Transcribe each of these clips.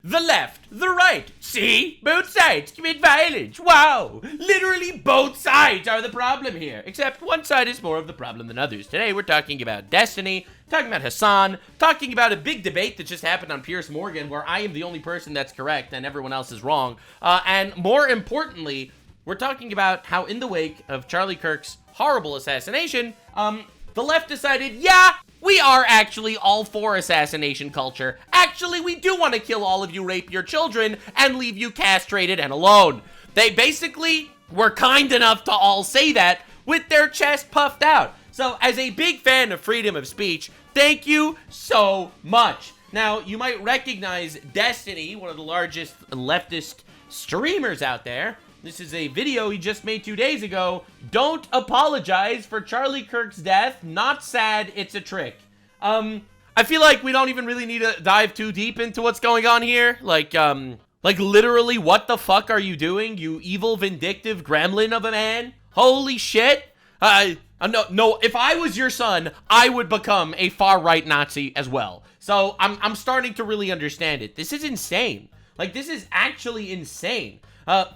the left, the right. See? Both sides commit violence. Wow. Literally both sides are the problem here. Except one side is more of the problem than others. Today we're talking about Destiny, talking about Hassan, talking about a big debate that just happened on Piers Morgan where I am the only person that's correct and everyone else is wrong. And more importantly, we're talking about how in the wake of Charlie Kirk's horrible assassination, the left decided, yeah, we are actually all for assassination culture. Actually, we do want to kill all of you, rape your children, and leave you castrated and alone. They basically were kind enough to all say that with their chest puffed out. So, as a big fan of freedom of speech, thank you so much. Now, you might recognize Destiny, one of the largest leftist streamers out there. This is a video he just made 2 days ago. Don't apologize for Charlie Kirk's death. Not sad, it's a trick. I feel like we don't even really need to dive too deep into what's going on here. Like literally, what the fuck are you doing, you evil, vindictive gremlin of a man? Holy shit. No, if I was your son, I would become a far-right Nazi as well. So, I'm starting to really understand it. This is insane. Like, this is actually insane.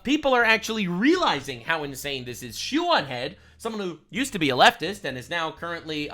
People are actually realizing how insane this is. Shoe on head, someone who used to be a leftist and is now currently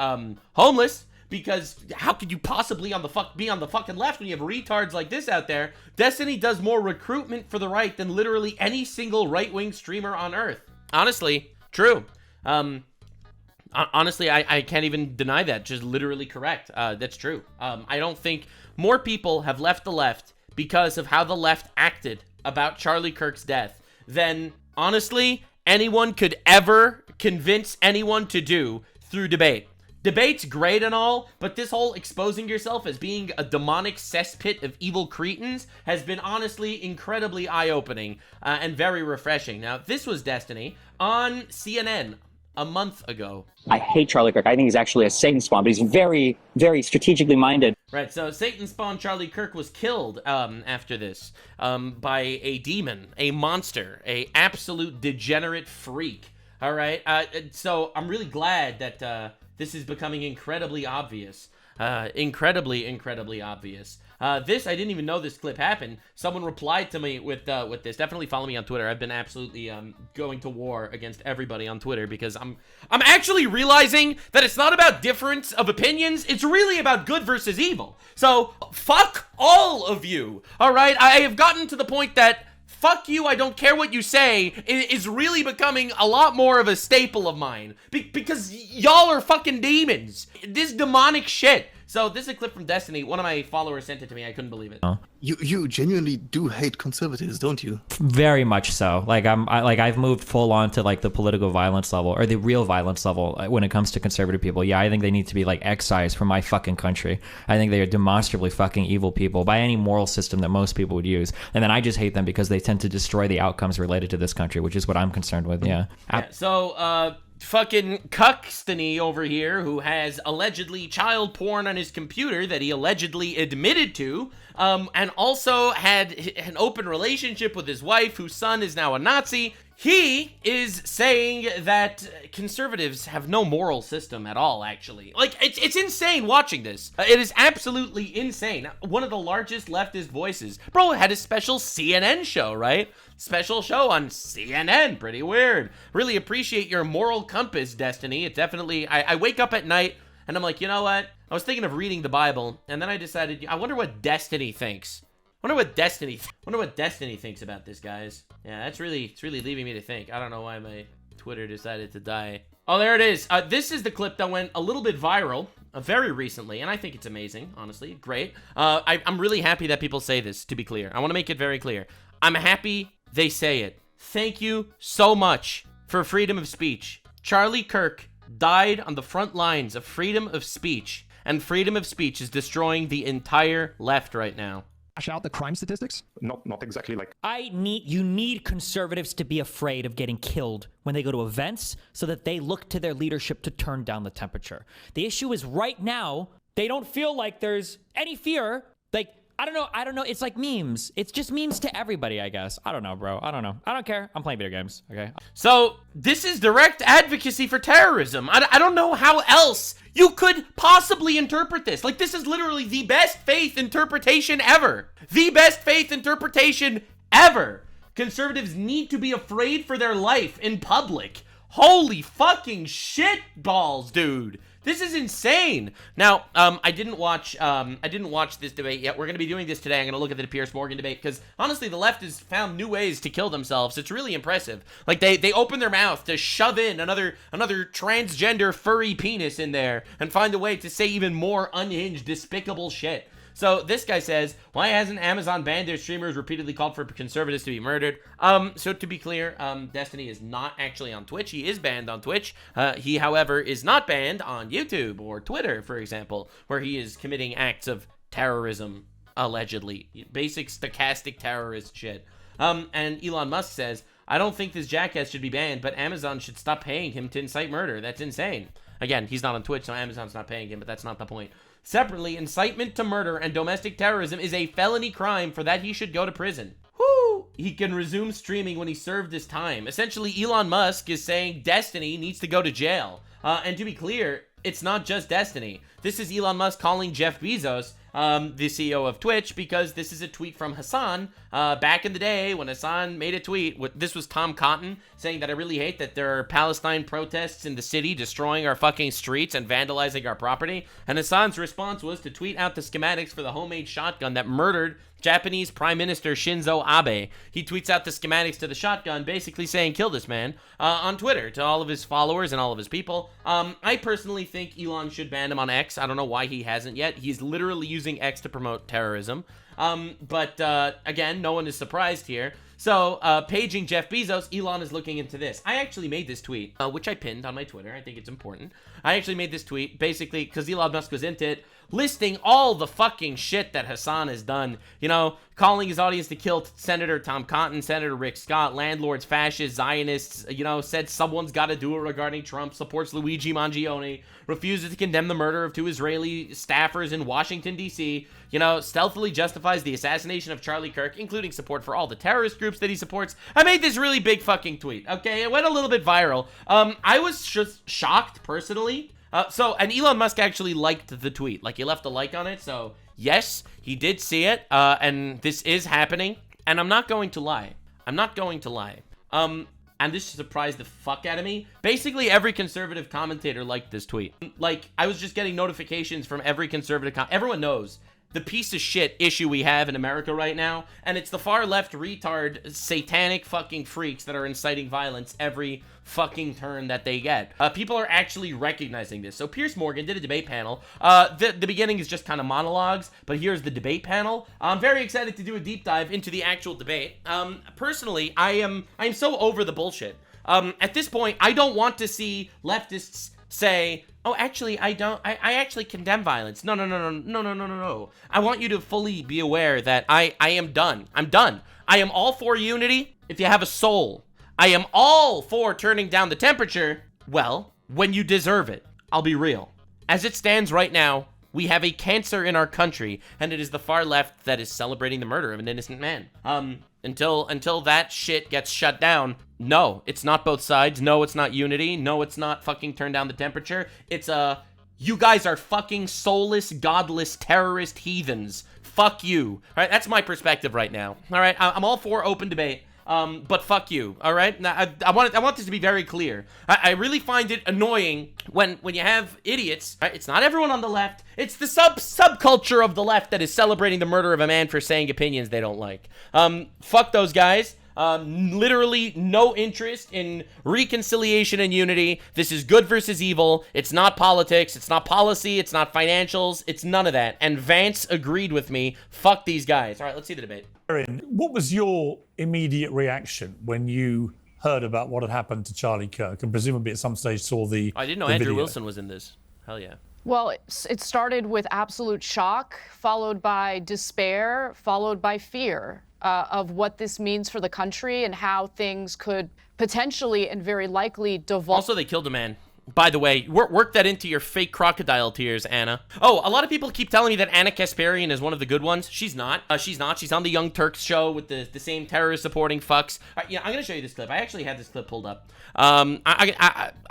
homeless, because how could you possibly be on the fucking left when you have retards like this out there? Destiny does more recruitment for the right than literally any single right-wing streamer on Earth. Honestly, true. Honestly, I can't even deny that. Just literally correct. That's true. I don't think more people have left the left because of how the left acted about Charlie Kirk's death than, honestly, anyone could ever convince anyone to do through debate. Debate's great and all, but this whole exposing yourself as being a demonic cesspit of evil cretins has been honestly incredibly eye-opening and very refreshing. Now, this was Destiny on CNN a month ago. I hate Charlie Kirk. I think he's actually a Satan spawn, but he's very, very strategically minded. Right, so Satan spawn Charlie Kirk was killed after this by a demon, a monster, a absolute degenerate freak. All right, so I'm really glad that this is becoming incredibly obvious. Incredibly obvious. This, I didn't even know this clip happened. Someone replied to me with this. Definitely follow me on Twitter. I've been absolutely going to war against everybody on Twitter because I'm actually realizing that it's not about difference of opinions. It's really about good versus evil. So fuck all of you. All right, I have gotten to the point that fuck you, I don't care what you say, is really becoming a lot more of a staple of mine. Because y'all are fucking demons. This demonic shit. So this is a clip from Destiny. One of my followers sent it to me. I couldn't believe it. You genuinely do hate conservatives, don't you? Very much so. Like I've moved full on to like the political violence level or the real violence level when it comes to conservative people. Yeah, I think they need to be like excised from my fucking country. I think they are demonstrably fucking evil people by any moral system that most people would use. And then I just hate them because they tend to destroy the outcomes related to this country, which is what I'm concerned with. Yeah. So fucking Cuckstony over here, who has allegedly child porn on his computer that he allegedly admitted to, and also had an open relationship with his wife, whose son is now a Nazi. He is saying that conservatives have no moral system at all, actually. Like, it's insane watching this. It is absolutely insane. One of the largest leftist voices. Bro had a special CNN show, right? Special show on CNN. Pretty weird. Really appreciate your moral compass, Destiny. It definitely... I wake up at night, and I'm like, you know what? I was thinking of reading the Bible, and then I decided, I wonder what Destiny thinks. Wonder what Destiny thinks about this, guys. Yeah, it's really leaving me to think. I don't know why my Twitter decided to die. Oh, there it is. This is the clip that went a little bit viral very recently, and I think it's amazing, honestly. Great. I'm really happy that people say this, to be clear. I want to make it very clear. I'm happy they say it. Thank you so much for freedom of speech. Charlie Kirk died on the front lines of freedom of speech, and freedom of speech is destroying the entire left right now. Out the crime statistics? Not exactly like... You need conservatives to be afraid of getting killed when they go to events so that they look to their leadership to turn down the temperature. The issue is right now, they don't feel like there's any fear. Like, I don't know. It's like memes. It's just memes to everybody, I guess. I don't know, bro. I don't know. I don't care. I'm playing video games, okay? So this is direct advocacy for terrorism. I don't know how else you could possibly interpret this. Like, this is literally the best faith interpretation ever. The best faith interpretation ever. Conservatives need to be afraid for their life in public. Holy fucking shit balls, dude. This is insane. Now, I didn't watch this debate yet. We're going to be doing this today. I'm going to look at the Piers Morgan debate because, honestly, the left has found new ways to kill themselves. It's really impressive. Like, they open their mouth to shove in another transgender furry penis in there and find a way to say even more unhinged, despicable shit. So this guy says, why hasn't Amazon banned their streamers, repeatedly called for conservatives to be murdered? So to be clear, Destiny is not actually on Twitch. He is banned on Twitch. He, however, is not banned on YouTube or Twitter, for example, where he is committing acts of terrorism, allegedly. Basic stochastic terrorist shit. And Elon Musk says, I don't think this jackass should be banned, but Amazon should stop paying him to incite murder. That's insane. Again, he's not on Twitch, so Amazon's not paying him, but that's not the point. Separately, incitement to murder and domestic terrorism is a felony crime. For that, he should go to prison. Whoo! He can resume streaming when he served his time. Essentially, Elon Musk is saying Destiny needs to go to jail. And to be clear, it's not just Destiny. This is Elon Musk calling Jeff Bezos, the CEO of Twitch, because this is a tweet from Hassan back in the day when Hassan made a tweet. This was Tom Cotton saying that I really hate that there are Palestine protests in the city destroying our fucking streets and vandalizing our property. And Hassan's response was to tweet out the schematics for the homemade shotgun that murdered Japanese Prime Minister Shinzo Abe. He tweets out the schematics to the shotgun, basically saying, kill this man, on Twitter to all of his followers and all of his people. I personally think Elon should ban him on X. I don't know why he hasn't yet. He's literally using X to promote terrorism. But again, no one is surprised here. So, paging Jeff Bezos, Elon is looking into this. I actually made this tweet, which I pinned on my Twitter. I think it's important. I actually made this tweet, basically, because Elon Musk was into it, listing all the fucking shit that Hassan has done. You know, calling his audience to kill Senator Tom Cotton, Senator Rick Scott, landlords, fascists, Zionists, you know, said someone's got to do it regarding Trump, supports Luigi Mangione, refuses to condemn the murder of 2 Israeli staffers in Washington, D.C., you know, stealthily justifies the assassination of Charlie Kirk, including support for all the terrorist groups that he supports. I made this really big fucking tweet, okay? It went a little bit viral. I was just shocked, personally. And Elon Musk actually liked the tweet. Like, he left a like on it, so yes, he did see it, and this is happening. And I'm not going to lie. And this surprised the fuck out of me. Basically, every conservative commentator liked this tweet. Like, I was just getting notifications from every conservative everyone knows the piece of shit issue we have in America right now, and it's the far left retard satanic fucking freaks that are inciting violence every fucking turn that they get. People are actually recognizing this. So Piers Morgan did a debate panel. The beginning is just kind of monologues, but here's the debate panel. I'm very excited to do a deep dive into the actual debate. Personally, I'm so over the bullshit. At this point, I don't want to see leftists say, oh, actually, I actually condemn violence. No. I want you to fully be aware that I am done. I'm done. I am all for unity if you have a soul. I am all for turning down the temperature, well, when you deserve it. I'll be real. As it stands right now, we have a cancer in our country, and it is the far left that is celebrating the murder of an innocent man. Until that shit gets shut down, no, it's not both sides. No, it's not unity. No, it's not fucking turn down the temperature. It's you guys are fucking soulless, godless, terrorist heathens. Fuck you. All right, that's my perspective right now. All right, I'm all for open debate. But fuck you, all right? Now, I want this to be very clear. I really find it annoying when you have idiots, right? It's not everyone on the left. It's the subculture of the left that is celebrating the murder of a man for saying opinions they don't like. Fuck those guys. Literally no interest in reconciliation and unity. This is good versus evil. It's not politics. It's not policy. It's not financials. It's none of that. And Vance agreed with me. Fuck these guys. All right, let's see the debate. Aaron, what was your immediate reaction when you heard about what had happened to Charlie Kirk and presumably at some stage saw the I didn't know the Andrew video? Wilson was in this. Hell yeah. Well, it started with absolute shock, followed by despair, followed by fear of what this means for the country and how things could potentially and very likely devolve. Also, they killed a man. By the way, work that into your fake crocodile tears, Anna. Oh, a lot of people keep telling me that Anna Kasparian is one of the good ones. She's not. She's not. She's on the Young Turks show with the same terrorist-supporting fucks. Yeah, I'm gonna show you this clip. I actually had this clip pulled up. I'm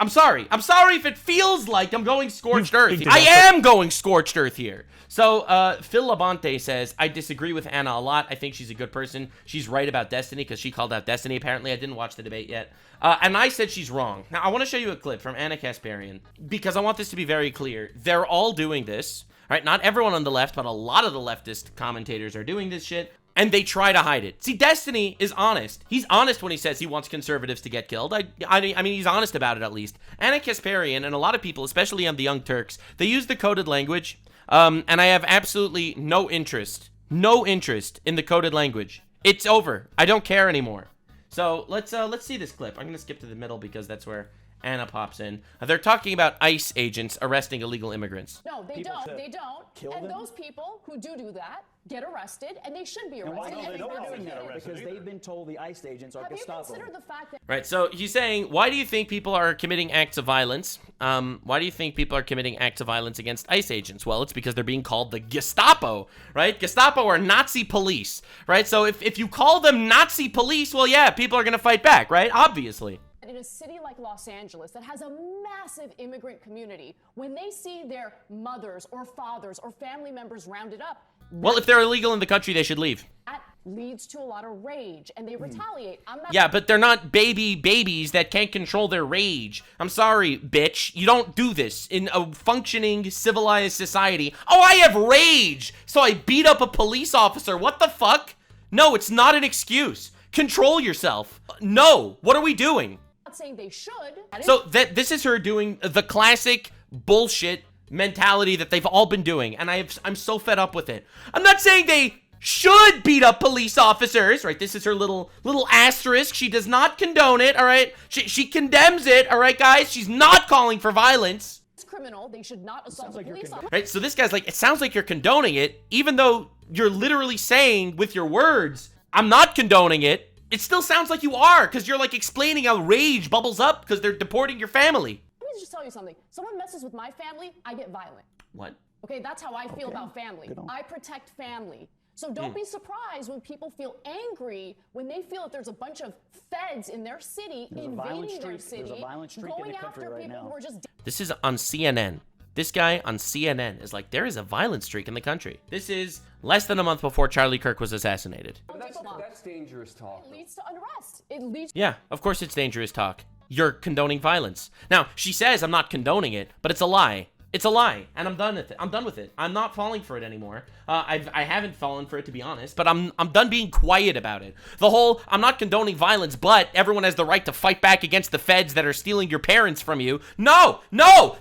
sorry. I'm sorry if it feels like I'm going scorched earth. I am going scorched earth here. So, Phil Labonte says, I disagree with Anna a lot. I think she's a good person. She's right about Destiny because she called out Destiny. Apparently, I didn't watch the debate yet. And I said she's wrong. Now, I want to show you a clip from Anna Kasparian because I want this to be very clear. They're all doing this, right? Not everyone on the left, but a lot of the leftist commentators are doing this shit, and they try to hide it. See, Destiny is honest. He's honest when he says he wants conservatives to get killed. I mean, he's honest about it at least. Anna Kasparian and a lot of people, especially on the Young Turks, they use the coded language, and I have absolutely no interest in the coded language. It's over. I don't care anymore. So let's see this clip. I'm gonna skip to the middle because that's where Anna pops in. They're talking about ICE agents arresting illegal immigrants. No, they don't. They don't. And those people who do that get arrested, and they should be arrested. Why don't they get arrested? Because they've been told the ICE agents are Gestapo. Have you considered the fact that... Right, so he's saying, why do you think people are committing acts of violence? Why do you think people are committing acts of violence against ICE agents? Well, it's because they're being called the Gestapo, right? Gestapo are Nazi police, right? So if you call them Nazi police, well, yeah, people are going to fight back, right? Obviously. In a city like Los Angeles that has a massive immigrant community, when they see their mothers or fathers or family members rounded up, well, if they're illegal in the country, they should leave. That leads to a lot of rage, and they retaliate. Yeah, but they're not babies that can't control their rage. I'm sorry, bitch. You don't do this in a functioning, civilized society. Oh, I have rage, so I beat up a police officer. What the fuck? No, it's not an excuse. Control yourself. No, what are we doing? I'm not saying they should. So this is her doing the classic bullshit mentality that they've all been doing, and I'm so fed up with it. I'm not saying they should beat up police officers, right? This is her little asterisk. She does not condone it, all right? She condemns it, all right, guys? She's not calling for violence. It's criminal. They should not assault a police officer. Right, so this guy's like, it sounds like you're condoning it, even though you're literally saying with your words, I'm not condoning it. It still sounds like you are, because you're like explaining how rage bubbles up because they're deporting your family. Let me just tell you something. Someone messes with my family, I get violent. What? Okay, that's how I feel about family. I protect family. So don't be surprised when people feel angry when they feel that there's a bunch of feds in their city invading their city, There's a violent streak in the country right now. Who are just... This is on CNN. This guy on CNN is like, there is a violent streak in the country. This is less than a month before Charlie Kirk was assassinated. But that's dangerous talk. It leads to unrest. It leads... Yeah, of course it's dangerous talk. You're condoning violence. Now, she says I'm not condoning it, but it's a lie. It's a lie, and I'm done with it. I'm done with it. I'm not falling for it anymore. I haven't fallen for it, to be honest, but I'm done being quiet about it. The whole, I'm not condoning violence, but everyone has the right to fight back against the feds that are stealing your parents from you. No,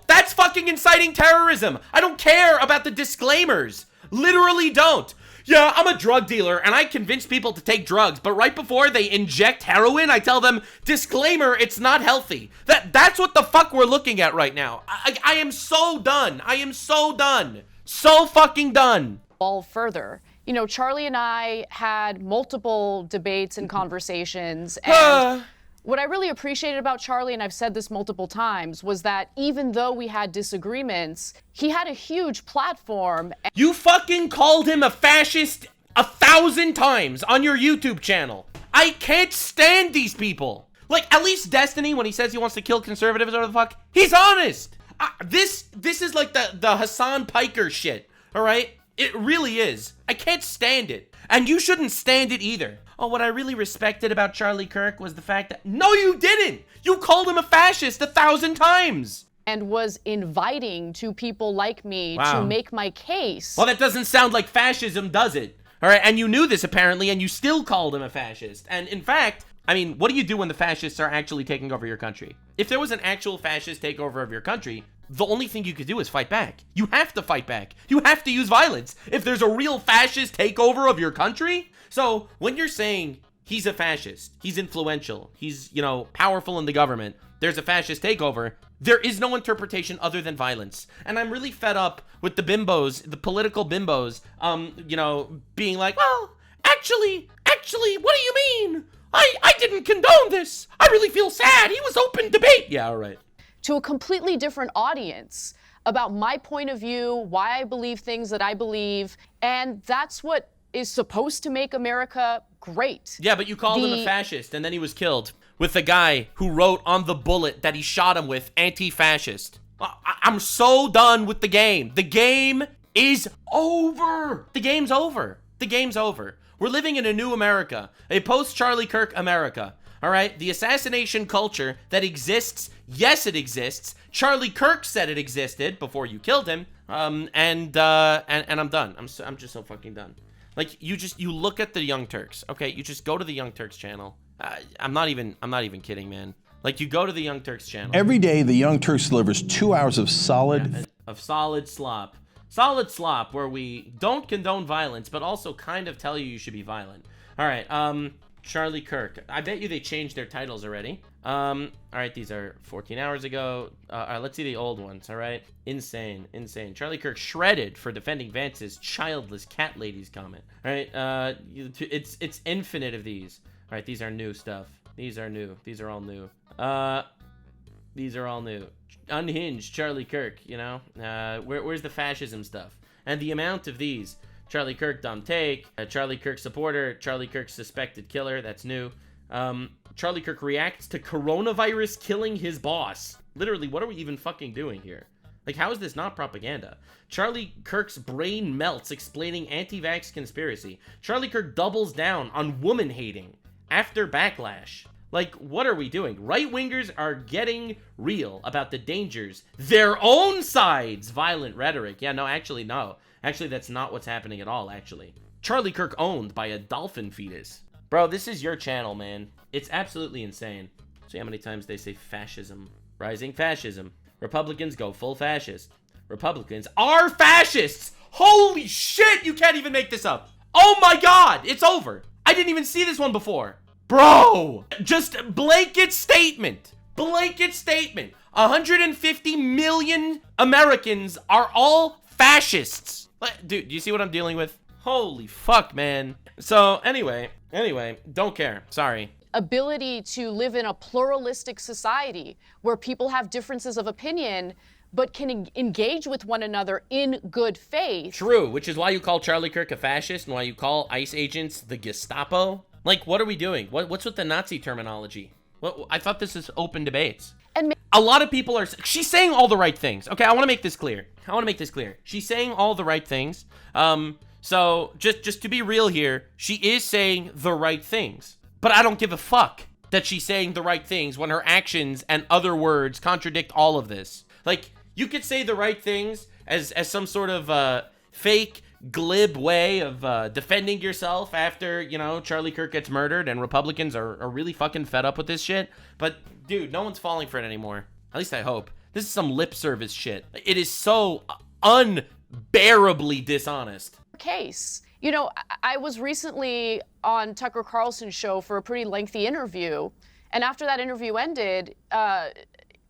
that's fucking inciting terrorism. I don't care about the disclaimers. Literally don't. Yeah, I'm a drug dealer, and I convince people to take drugs, but right before they inject heroin, I tell them, disclaimer, it's not healthy. That's what the fuck we're looking at right now. I am so done. I am so done. So fucking done. All further. You know, Charlie and I had multiple debates and conversations, and what I really appreciated about Charlie, and I've said this multiple times, was that even though we had disagreements, he had a huge platform. You fucking called him a fascist 1,000 times on your YouTube channel. I can't stand these people. Like, at least Destiny, when he says he wants to kill conservatives or whatever the fuck, he's honest. This is like the Hassan Piker shit, all right? It really is. I can't stand it. And you shouldn't stand it either. Oh, what I really respected about Charlie Kirk was the fact that... No, you didn't! You called him a fascist 1,000 times! And was inviting to people like me to make my case. Well, that doesn't sound like fascism, does it? All right, and you knew this apparently, and you still called him a fascist. And in fact, I mean, what do you do when the fascists are actually taking over your country? If there was an actual fascist takeover of your country, the only thing you could do is fight back. You have to fight back. You have to use violence. If there's a real fascist takeover of your country... So, when you're saying he's a fascist, he's influential, he's, you know, powerful in the government, there's a fascist takeover, there is no interpretation other than violence. And I'm really fed up with the bimbos, the political bimbos, you know, being like, well, actually, what do you mean? I didn't condone this. I really feel sad. He was open debate. Yeah, all right. to a completely different audience about my point of view, why I believe things that I believe, and that's what is supposed to make America great. Yeah, but you called him a fascist, and then he was killed with the guy who wrote on the bullet that he shot him with, anti-fascist. I'm so done with the game. The game is over. The game's over. The game's over. We're living in a new America, a post-Charlie Kirk America. All right, the assassination culture that exists, yes, it exists. Charlie Kirk said it existed before you killed him. And I'm done. I'm just so fucking done. Like, you look at the Young Turks, okay? You just go to the Young Turks channel. I'm not even kidding, man. Like, you go to the Young Turks channel. Every day, the Young Turks delivers 2 hours of solid slop. Solid slop, where we don't condone violence, but also kind of tell you should be violent. All right, Charlie Kirk. I bet you they changed their titles already. All right, these are 14 hours ago. All right, let's see the old ones, all right? Insane. Charlie Kirk shredded for defending Vance's childless cat lady's comment. All right, it's infinite of these. All right, these are new stuff. These are new. These are all new. These are all new. Unhinged Charlie Kirk, you know? Where's the fascism stuff? And the amount of these. Charlie Kirk dumb take, Charlie Kirk supporter, Charlie Kirk suspected killer, that's new. Charlie Kirk reacts to coronavirus killing his boss. Literally, what are we even fucking doing here? Like, how is this not propaganda? Charlie Kirk's brain melts explaining anti-vax conspiracy. Charlie Kirk doubles down on woman hating after backlash. Like, what are we doing? Right-wingers are getting real about the dangers. Their own side's violent rhetoric. Yeah, no, actually, no. Actually, that's not what's happening at all, actually. Charlie Kirk owned by a dolphin fetus. Bro, this is your channel, man. It's absolutely insane. See how many times they say fascism. Rising fascism. Republicans go full fascist. Republicans are fascists! Holy shit, you can't even make this up. Oh my god, it's over. I didn't even see this one before. Bro, just blanket statement. Blanket statement. 150 million Americans are all fascists. Dude, do you see what I'm dealing with? Holy fuck, man. So anyway, don't care. Sorry. Ability to live in a pluralistic society where people have differences of opinion but can engage with one another in good faith. True, which is why you call Charlie Kirk a fascist and why you call ICE agents the Gestapo. Like, what are we doing? What's with the Nazi terminology? I thought this is open debates. And a lot of people are... She's saying all the right things. Okay, I want to make this clear. She's saying all the right things. So, just to be real here, she is saying the right things. But I don't give a fuck that she's saying the right things when her actions and other words contradict all of this. Like, you could say the right things as some sort of fake, glib way of defending yourself after, you know, Charlie Kirk gets murdered and Republicans are really fucking fed up with this shit. But, dude, no one's falling for it anymore. At least I hope. This is some lip service shit. It is so unbearably dishonest. Case. You know, I was recently on Tucker Carlson's show for a pretty lengthy interview, and after that interview ended,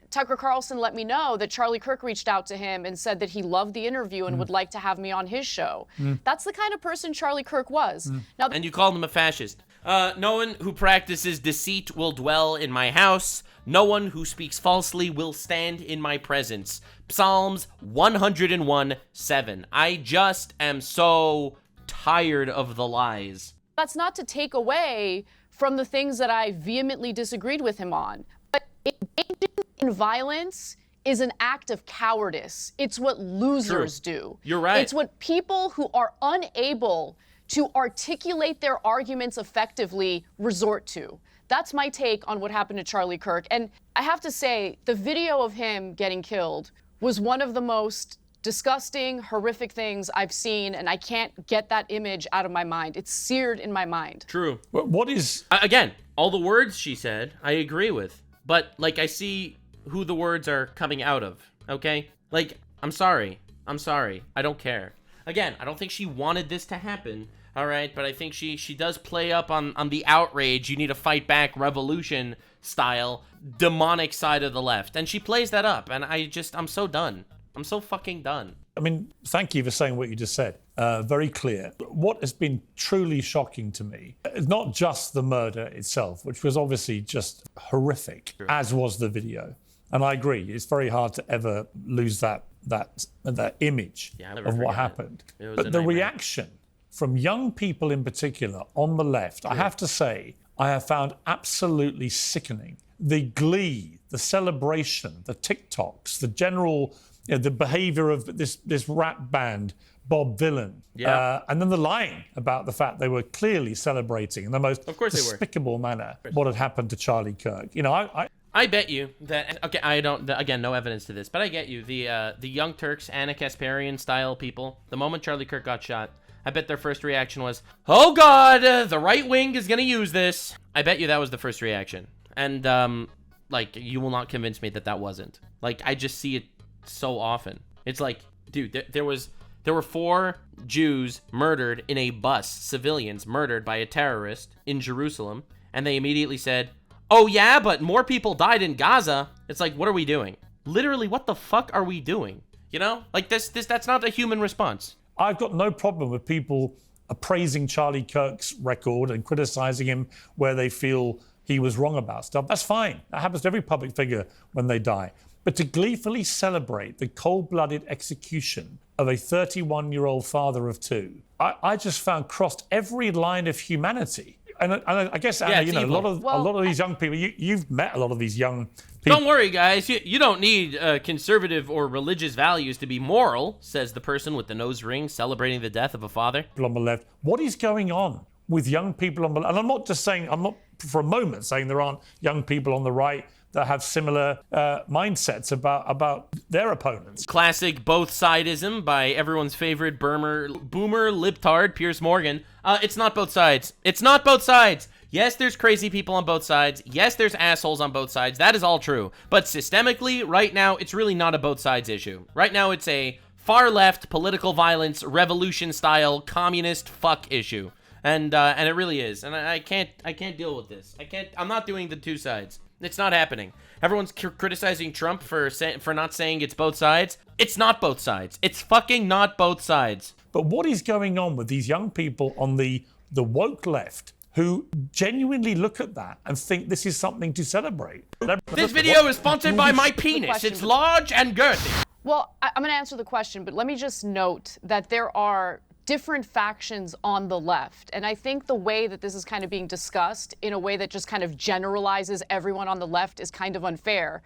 Tucker Carlson let me know that Charlie Kirk reached out to him and said that he loved the interview and would like to have me on his show. That's the kind of person Charlie Kirk was. Now, and you called him a fascist. No one who practices deceit will dwell in my house. No one who speaks falsely will stand in my presence. Psalms 101:7. I just am so tired of the lies. that's not to take away from the things that I vehemently disagreed with him on. But engaging in violence is an act of cowardice. It's what losers do. You're right. It's what people who are unable to articulate their arguments effectively resort to. That's my take on what happened to Charlie Kirk. And I have to say, the video of him getting killed was one of the most disgusting, horrific things I've seen, and I can't get that image out of my mind. It's seared in my mind. True. What is... Again, all the words she said, I agree with. But, like, I see who the words are coming out of, okay? Like, I'm sorry. I don't care. Again, I don't think she wanted this to happen, all right? But I think she does play up on the outrage, you need to fight back revolution style, demonic side of the left. And she plays that up, and I'm so done. I'm so fucking done. I mean, thank you for saying what you just said. Very clear. What has been truly shocking to me is not just the murder itself, which was obviously just horrific, as was the video. And I agree, it's very hard to ever lose that image of what happened. But the reaction from young people in particular on the left, I have to say, I have found absolutely sickening. The glee, the celebration, the TikToks, the general, the behavior of this rap band, Bob Dylan, and then the lying about the fact they were clearly celebrating in the most despicable manner what had happened to Charlie Kirk. You know, I bet you that, okay, I don't, again, no evidence to this, but I get you, the Young Turks, Anna Kasparian style people, the moment Charlie Kirk got shot, I bet their first reaction was, oh God, the right wing is going to use this. I bet you that was the first reaction. And, like, you will not convince me that that wasn't. Like, I just see it so often. It's like, dude, there were 4 Jews murdered in a bus, civilians murdered by a terrorist in Jerusalem, and they immediately said, oh yeah, but more people died in Gaza. It's like, what are we doing? Literally, what the fuck are we doing? You know? Like, that's not a human response. I've got no problem with people appraising Charlie Kirk's record and criticizing him where they feel he was wrong about stuff. That's fine. That happens to every public figure when they die. But to gleefully celebrate the cold-blooded execution of a 31-year-old father of 2, I just found crossed every line of humanity. And I guess, Anna, you know, a lot of these young people, you've met a lot of these young people. Don't worry, guys. You don't need conservative or religious values to be moral, says the person with the nose ring celebrating the death of a father. On the left, what is going on with young people on the left? And I'm not just saying, I'm not for a moment saying there aren't young people on the right that have similar mindsets about their opponents. Classic both-sidism by everyone's favorite boomer libtard, Piers Morgan. It's not both sides. It's not both sides. Yes, there's crazy people on both sides. Yes, there's assholes on both sides. That is all true. But systemically, right now, it's really not a both sides issue. Right now, it's a far-left, political violence, revolution-style, communist fuck issue. And it really is. And I can't deal with this. I'm not doing the two sides. It's not happening. Everyone's criticizing Trump for not saying it's both sides. It's not both sides. It's fucking not both sides. But what is going on with these young people on the woke left who genuinely look at that and think this is something to celebrate? This video is sponsored by my penis. It's large and girthy. Well, I'm going to answer the question, but let me just note that there are different factions on the left. And I think the way that this is kind of being discussed in a way that just kind of generalizes everyone on the left is kind of unfair.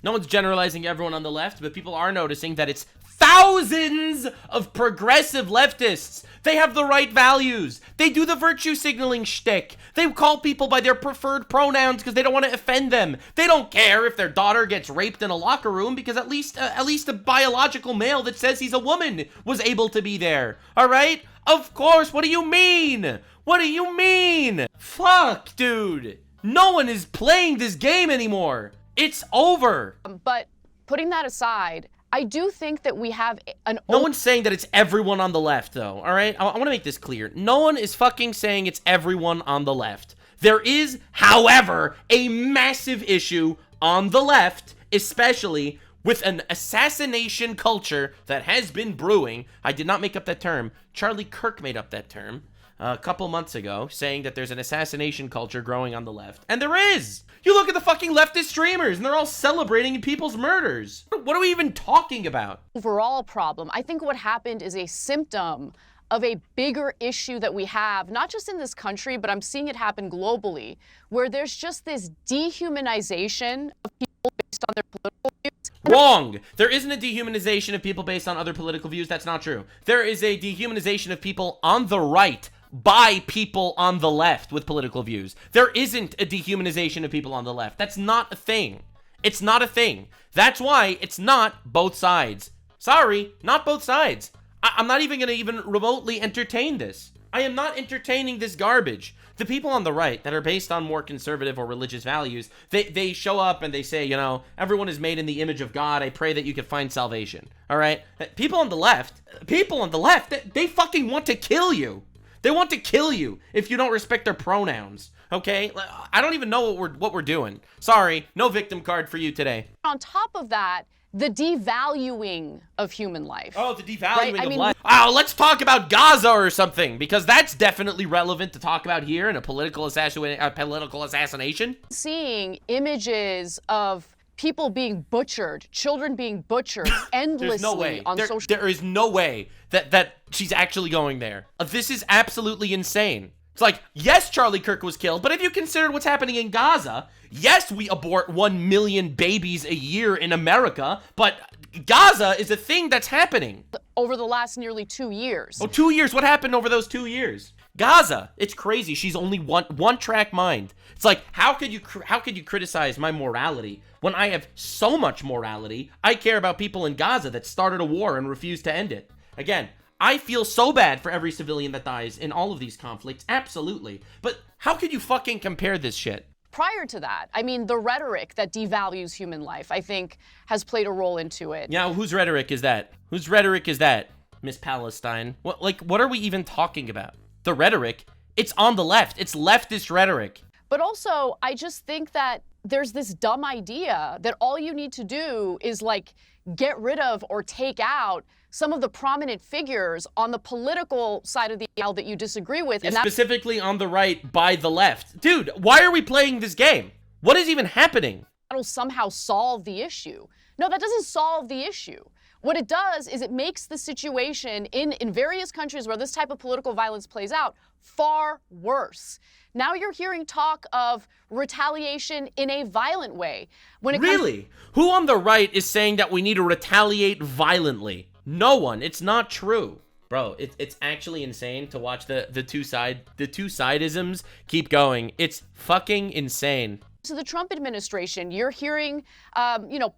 No one's generalizing everyone on the left, but people are noticing that it's thousands of progressive leftists. They have the right values. They do the virtue signaling shtick. They call people by their preferred pronouns because they don't want to offend them. They don't care if their daughter gets raped in a locker room because at least a biological male that says he's a woman was able to be there. All right? Of course. What do you mean? What do you mean? Fuck, dude. No one is playing this game anymore. It's over. But putting that aside, I do think that we have an... No one's saying that it's everyone on the left, though, all right? I want to make this clear. No one is fucking saying it's everyone on the left. There is, however, a massive issue on the left, especially with an assassination culture that has been brewing. I did not make up that term. Charlie Kirk made up that term a couple months ago, saying that there's an assassination culture growing on the left. And there is! You look at the fucking leftist streamers, and they're all celebrating people's murders. What are we even talking about? Overall problem. I think what happened is a symptom of a bigger issue that we have, not just in this country, but I'm seeing it happen globally, where there's just this dehumanization of people based on their political views. Wrong! There isn't a dehumanization of people based on other political views. That's not true. There is a dehumanization of people on the right by people on the left with political views. There isn't a dehumanization of people on the left. That's not a thing. It's not a thing. That's why it's not both sides. Sorry, not both sides. I'm not even going to remotely entertain this. I am not entertaining this garbage. The people on the right that are based on more conservative or religious values, they show up and they say, you know, everyone is made in the image of God. I pray that you can find salvation. All right? People on the left, they fucking want to kill you. They want to kill you if you don't respect their pronouns, okay? I don't even know what we're doing. Sorry, no victim card for you today. On top of that, the devaluing of human life. Oh, the devaluing of life. Oh, let's talk about Gaza or something, because that's definitely relevant to talk about here in a political assassination. Seeing images of people being butchered, children being butchered endlessly There's no way. on social. There is no way that she's actually going there. This is absolutely insane. It's like, yes, Charlie Kirk was killed, but if you consider what's happening in Gaza, yes, we abort 1 million babies a year in America, but Gaza is a thing that's happening. Over the last nearly 2 years. Oh, 2 years? What happened over those 2 years? Gaza, it's crazy. She's only one track mind. It's like, how could you criticize my morality when I have so much morality? I care about people in Gaza that started a war and refused to end it. Again, I feel so bad for every civilian that dies in all of these conflicts, absolutely. But how could you fucking compare this shit? Prior to that, I mean, the rhetoric that devalues human life, I think, has played a role into it. Yeah, whose rhetoric is that? Whose rhetoric is that, Miss Palestine? What are we even talking about? The rhetoric, it's on the left. It's leftist rhetoric. But also, I just think that there's this dumb idea that all you need to do is, like, get rid of or take out some of the prominent figures on the political side of the aisle that you disagree with. And specifically on the right by the left. Dude, why are we playing this game? What is even happening? That'll somehow solve the issue. No, that doesn't solve the issue. What it does is it makes the situation in various countries where this type of political violence plays out far worse. Now you're hearing talk of retaliation in a violent way. Really? Who on the right is saying that we need to retaliate violently? No one. It's not true. Bro, it's actually insane to watch the two-sidisms keep going. It's fucking insane. To the Trump administration, you're hearing,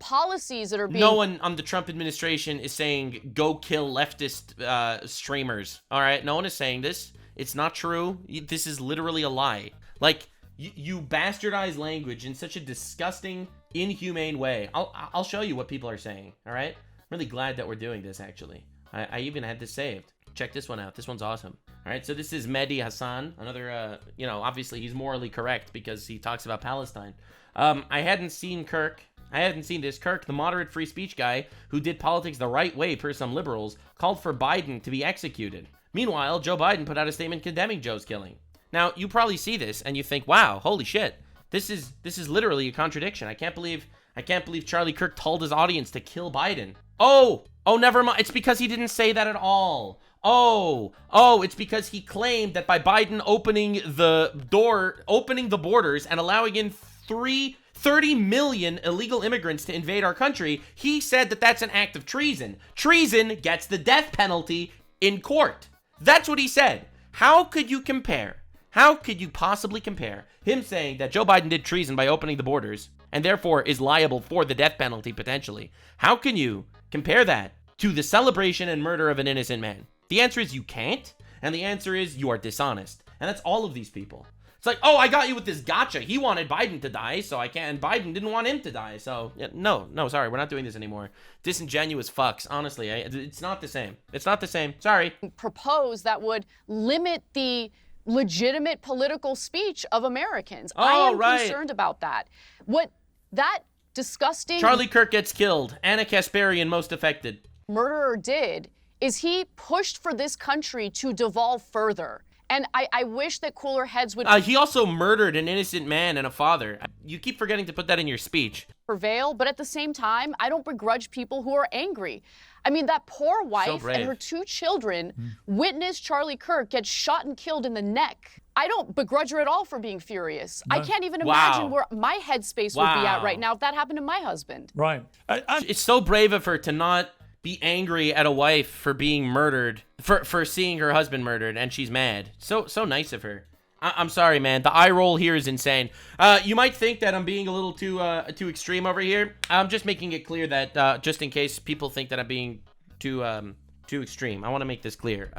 policies that are being... No one on the Trump administration is saying, go kill leftist streamers, all right? No one is saying this. It's not true. This is literally a lie. Like, you bastardize language in such a disgusting, inhumane way. I'll show you what people are saying, all right? I'm really glad that we're doing this, actually. I even had this saved. Check this one out. This one's awesome. All right, so this is Mehdi Hassan, another, obviously he's morally correct because he talks about Palestine. I hadn't seen this. Kirk, the moderate free speech guy who did politics the right way per some liberals, called for Biden to be executed. Meanwhile, Joe Biden put out a statement condemning Joe's killing. Now, you probably see this and you think, wow, holy shit. This is literally a contradiction. I can't believe Charlie Kirk told his audience to kill Biden. Oh, never mind. It's because he didn't say that at all. Oh, it's because he claimed that by Biden opening the borders and allowing in 30 million illegal immigrants to invade our country, he said that that's an act of treason. Treason gets the death penalty in court. That's what he said. How could you possibly compare him saying that Joe Biden did treason by opening the borders and therefore is liable for the death penalty potentially? How can you compare that to the celebration and murder of an innocent man? The answer is you can't, and the answer is you are dishonest. And that's all of these people. It's like, oh, I got you with this gotcha. He wanted Biden to die, so I can't, and Biden didn't want him to die, so yeah, no, sorry, we're not doing this anymore. Disingenuous fucks, honestly, it's not the same. It's not the same, sorry. Propose that would limit the legitimate political speech of Americans. Oh, I am right. concerned about that. What that disgusting Charlie Kirk gets killed. Anna Kasparian most affected. Murderer did is he pushed for this country to devolve further. And I wish that cooler heads would... He also murdered an innocent man and a father. You keep forgetting to put that in your speech. ...prevail, but at the same time, I don't begrudge people who are angry. I mean, that poor wife and her 2 children witnessed Charlie Kirk get shot and killed in the neck. I don't begrudge her at all for being furious. No. I can't even imagine where my headspace would be at right now if that happened to my husband. Right. It's so brave of her to not be angry at a wife for being murdered, for seeing her husband murdered, and she's mad. So nice of her. I'm sorry, man. The eye roll here is insane. You might think that I'm being a little too extreme over here. I'm just making it clear that just in case people think that I'm being too extreme, I want to make this clear.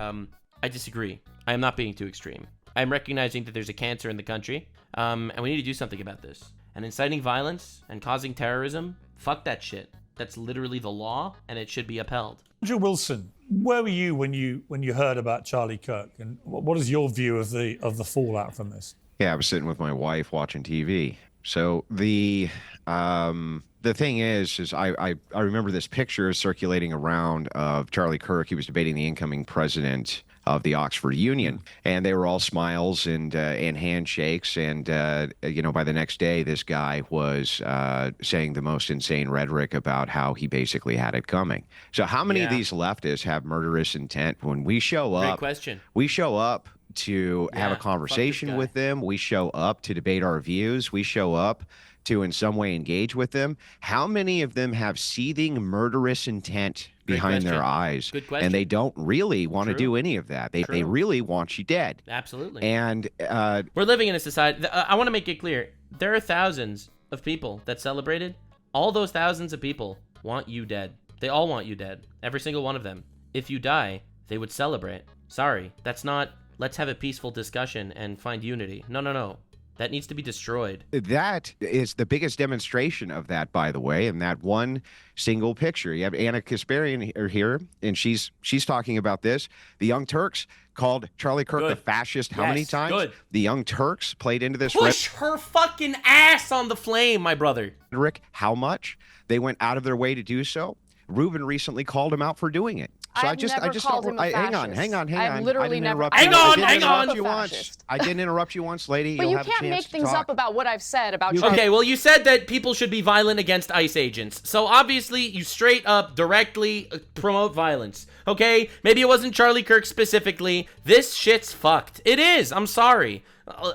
I disagree. I am not being too extreme. I'm recognizing that there's a cancer in the country, and we need to do something about this. And inciting violence and causing terrorism, fuck that shit. That's literally the law, and it should be upheld. Andrew Wilson, where were you when you heard about Charlie Kirk, and what is your view of the fallout from this? Yeah, I was sitting with my wife watching TV. So the thing is I remember this picture circulating around of Charlie Kirk. He was debating the incoming president of the Oxford Union, and they were all smiles and handshakes. And by the next day, this guy was saying the most insane rhetoric about how he basically had it coming. So how many of these leftists have murderous intent? When we show up, Great question. We show up to have a conversation with them. We show up to debate our views. We show up to in some way engage with them. How many of them have seething murderous intent behind their eyes? Good question. And they don't really want to do any of that. They really want you dead. Absolutely. And we're living in a society. I want to make it clear. There are thousands of people that celebrated. All those thousands of people want you dead. They all want you dead. Every single one of them. If you die, they would celebrate. Sorry, that's not, let's have a peaceful discussion and find unity. No, no, no. That needs to be destroyed. That is the biggest demonstration of that, by the way, in that one single picture. You have Anna Kasparian here, and she's talking about this. The Young Turks called Charlie Kirk a fascist how many times? Good. The Young Turks played into this. Push her fucking ass on the flame, my brother. Rick, how much? They went out of their way to do so. Ruben recently called him out for doing it. So I just called him a fascist. hang on. I've literally never. Hang on. I didn't interrupt you once, lady. But You'll you have a can't chance make to things talk. up about what I've said about. Okay, well, you said that people should be violent against ICE agents. So obviously, you straight up directly promote violence. Okay, maybe it wasn't Charlie Kirk specifically. This shit's fucked. It is. I'm sorry.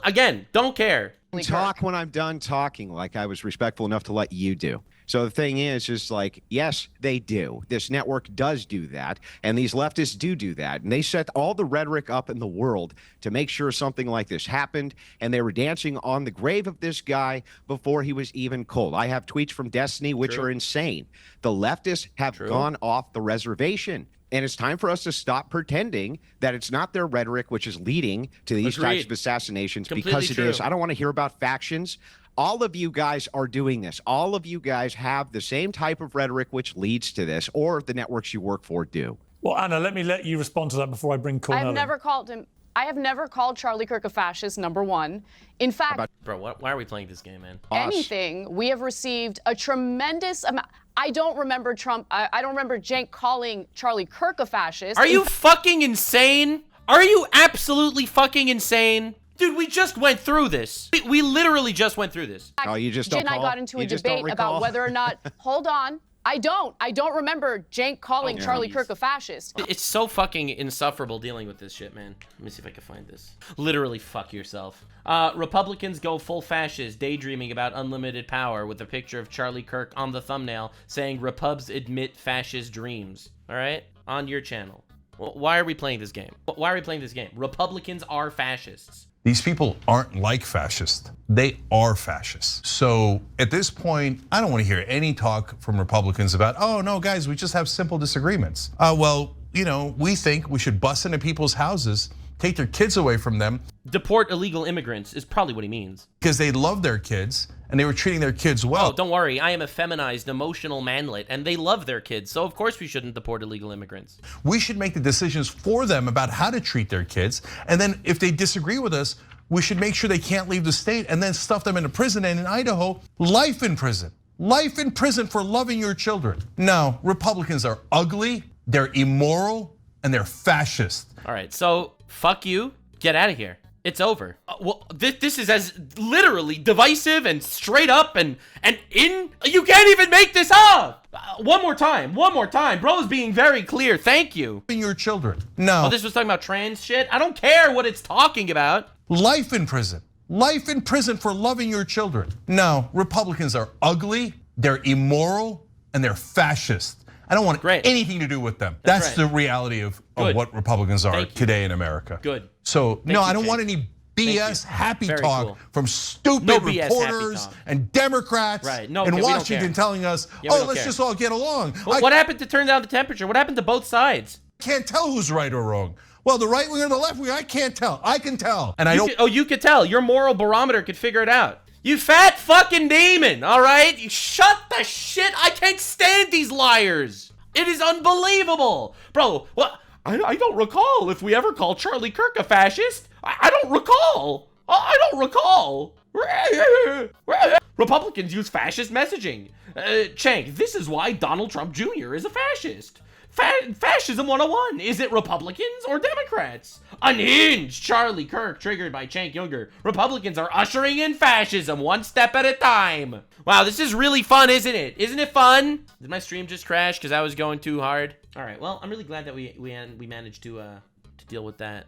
Again, don't care. Talk when I'm done talking, like I was respectful enough to let you do. So the thing is like, yes, they do. This network does do that, and these leftists do that, and they set all the rhetoric up in the world to make sure something like this happened, and they were dancing on the grave of this guy before he was even cold. I have tweets from Destiny which are insane. The leftists have gone off the reservation. And it's time for us to stop pretending that it's not their rhetoric which is leading to these types of assassinations, because it is. I don't want to hear about factions. All of you guys are doing this. All of you guys have the same type of rhetoric which leads to this, or the networks you work for do. Well, Anna, let me let you respond to that before I bring Cornell I've never called him. I have never called Charlie Kirk a fascist, number one. In fact, bro, why are we playing this game, man? Anything, we have received a tremendous amount. I don't remember Trump. I don't remember Cenk calling Charlie Kirk a fascist. Are you fucking insane? Are you absolutely fucking insane? Dude, we just went through this. We literally just went through this. Oh, you just don't Jen and I got into a debate about whether or not. Hold on. I don't remember Cenk calling Charlie Kirk a fascist. It's so fucking insufferable dealing with this shit, man. Let me see if I can find this. Literally fuck yourself. Republicans go full fascist, daydreaming about unlimited power with a picture of Charlie Kirk on the thumbnail saying Repubs admit fascist dreams. All right? On your channel. Well, why are we playing this game? Why are we playing this game? Republicans are fascists. These people aren't like fascists. They are fascists. So at this point, I don't want to hear any talk from Republicans about, oh no, guys, we just have simple disagreements. Well, we think we should bust into people's houses, take their kids away from them. Deport illegal immigrants is probably what he means. Because they love their kids and they were treating their kids well. Oh, don't worry. I am a feminized, emotional manlet, and they love their kids. So of course we shouldn't deport illegal immigrants. We should make the decisions for them about how to treat their kids. And then if they disagree with us, we should make sure they can't leave the state and then stuff them into prison. And in Idaho, life in prison. Life in prison for loving your children. No, Republicans are ugly, they're immoral, and they're fascist. All right, so fuck you. Get out of here. It's over. Well, this is as literally divisive and straight up and you can't even make this up. One more time. Bro's being very clear. Thank you. Your children. No. Oh, this was talking about trans shit? I don't care what it's talking about. Life in prison. Life in prison for loving your children. No, Republicans are ugly, they're immoral, and they're fascist. I don't want anything to do with them. That's the reality of what Republicans are today in America. Good. So, no, I don't want any BS happy talk from stupid reporters and Democrats in Washington telling us, let's just all get along. What happened to turn down the temperature? What happened to both sides? Can't tell who's right or wrong. Well, the right wing or the left wing, I can't tell. I can tell. And you could tell. Your moral barometer could figure it out. You fat fucking demon, all right? You shut the shit. I can't stand these liars. It is unbelievable. Bro, what? I don't recall if we ever called Charlie Kirk a fascist. I don't recall. I don't recall. Republicans use fascist messaging. Cenk, this is why Donald Trump Jr. is a fascist. Fascism 101. Is it Republicans or Democrats? Unhinged. Charlie Kirk, triggered by Cenk Younger. Republicans are ushering in fascism one step at a time. Wow, this is really fun, isn't it? Isn't it fun? Did my stream just crash because I was going too hard? All right, well, I'm really glad that we managed to deal with that.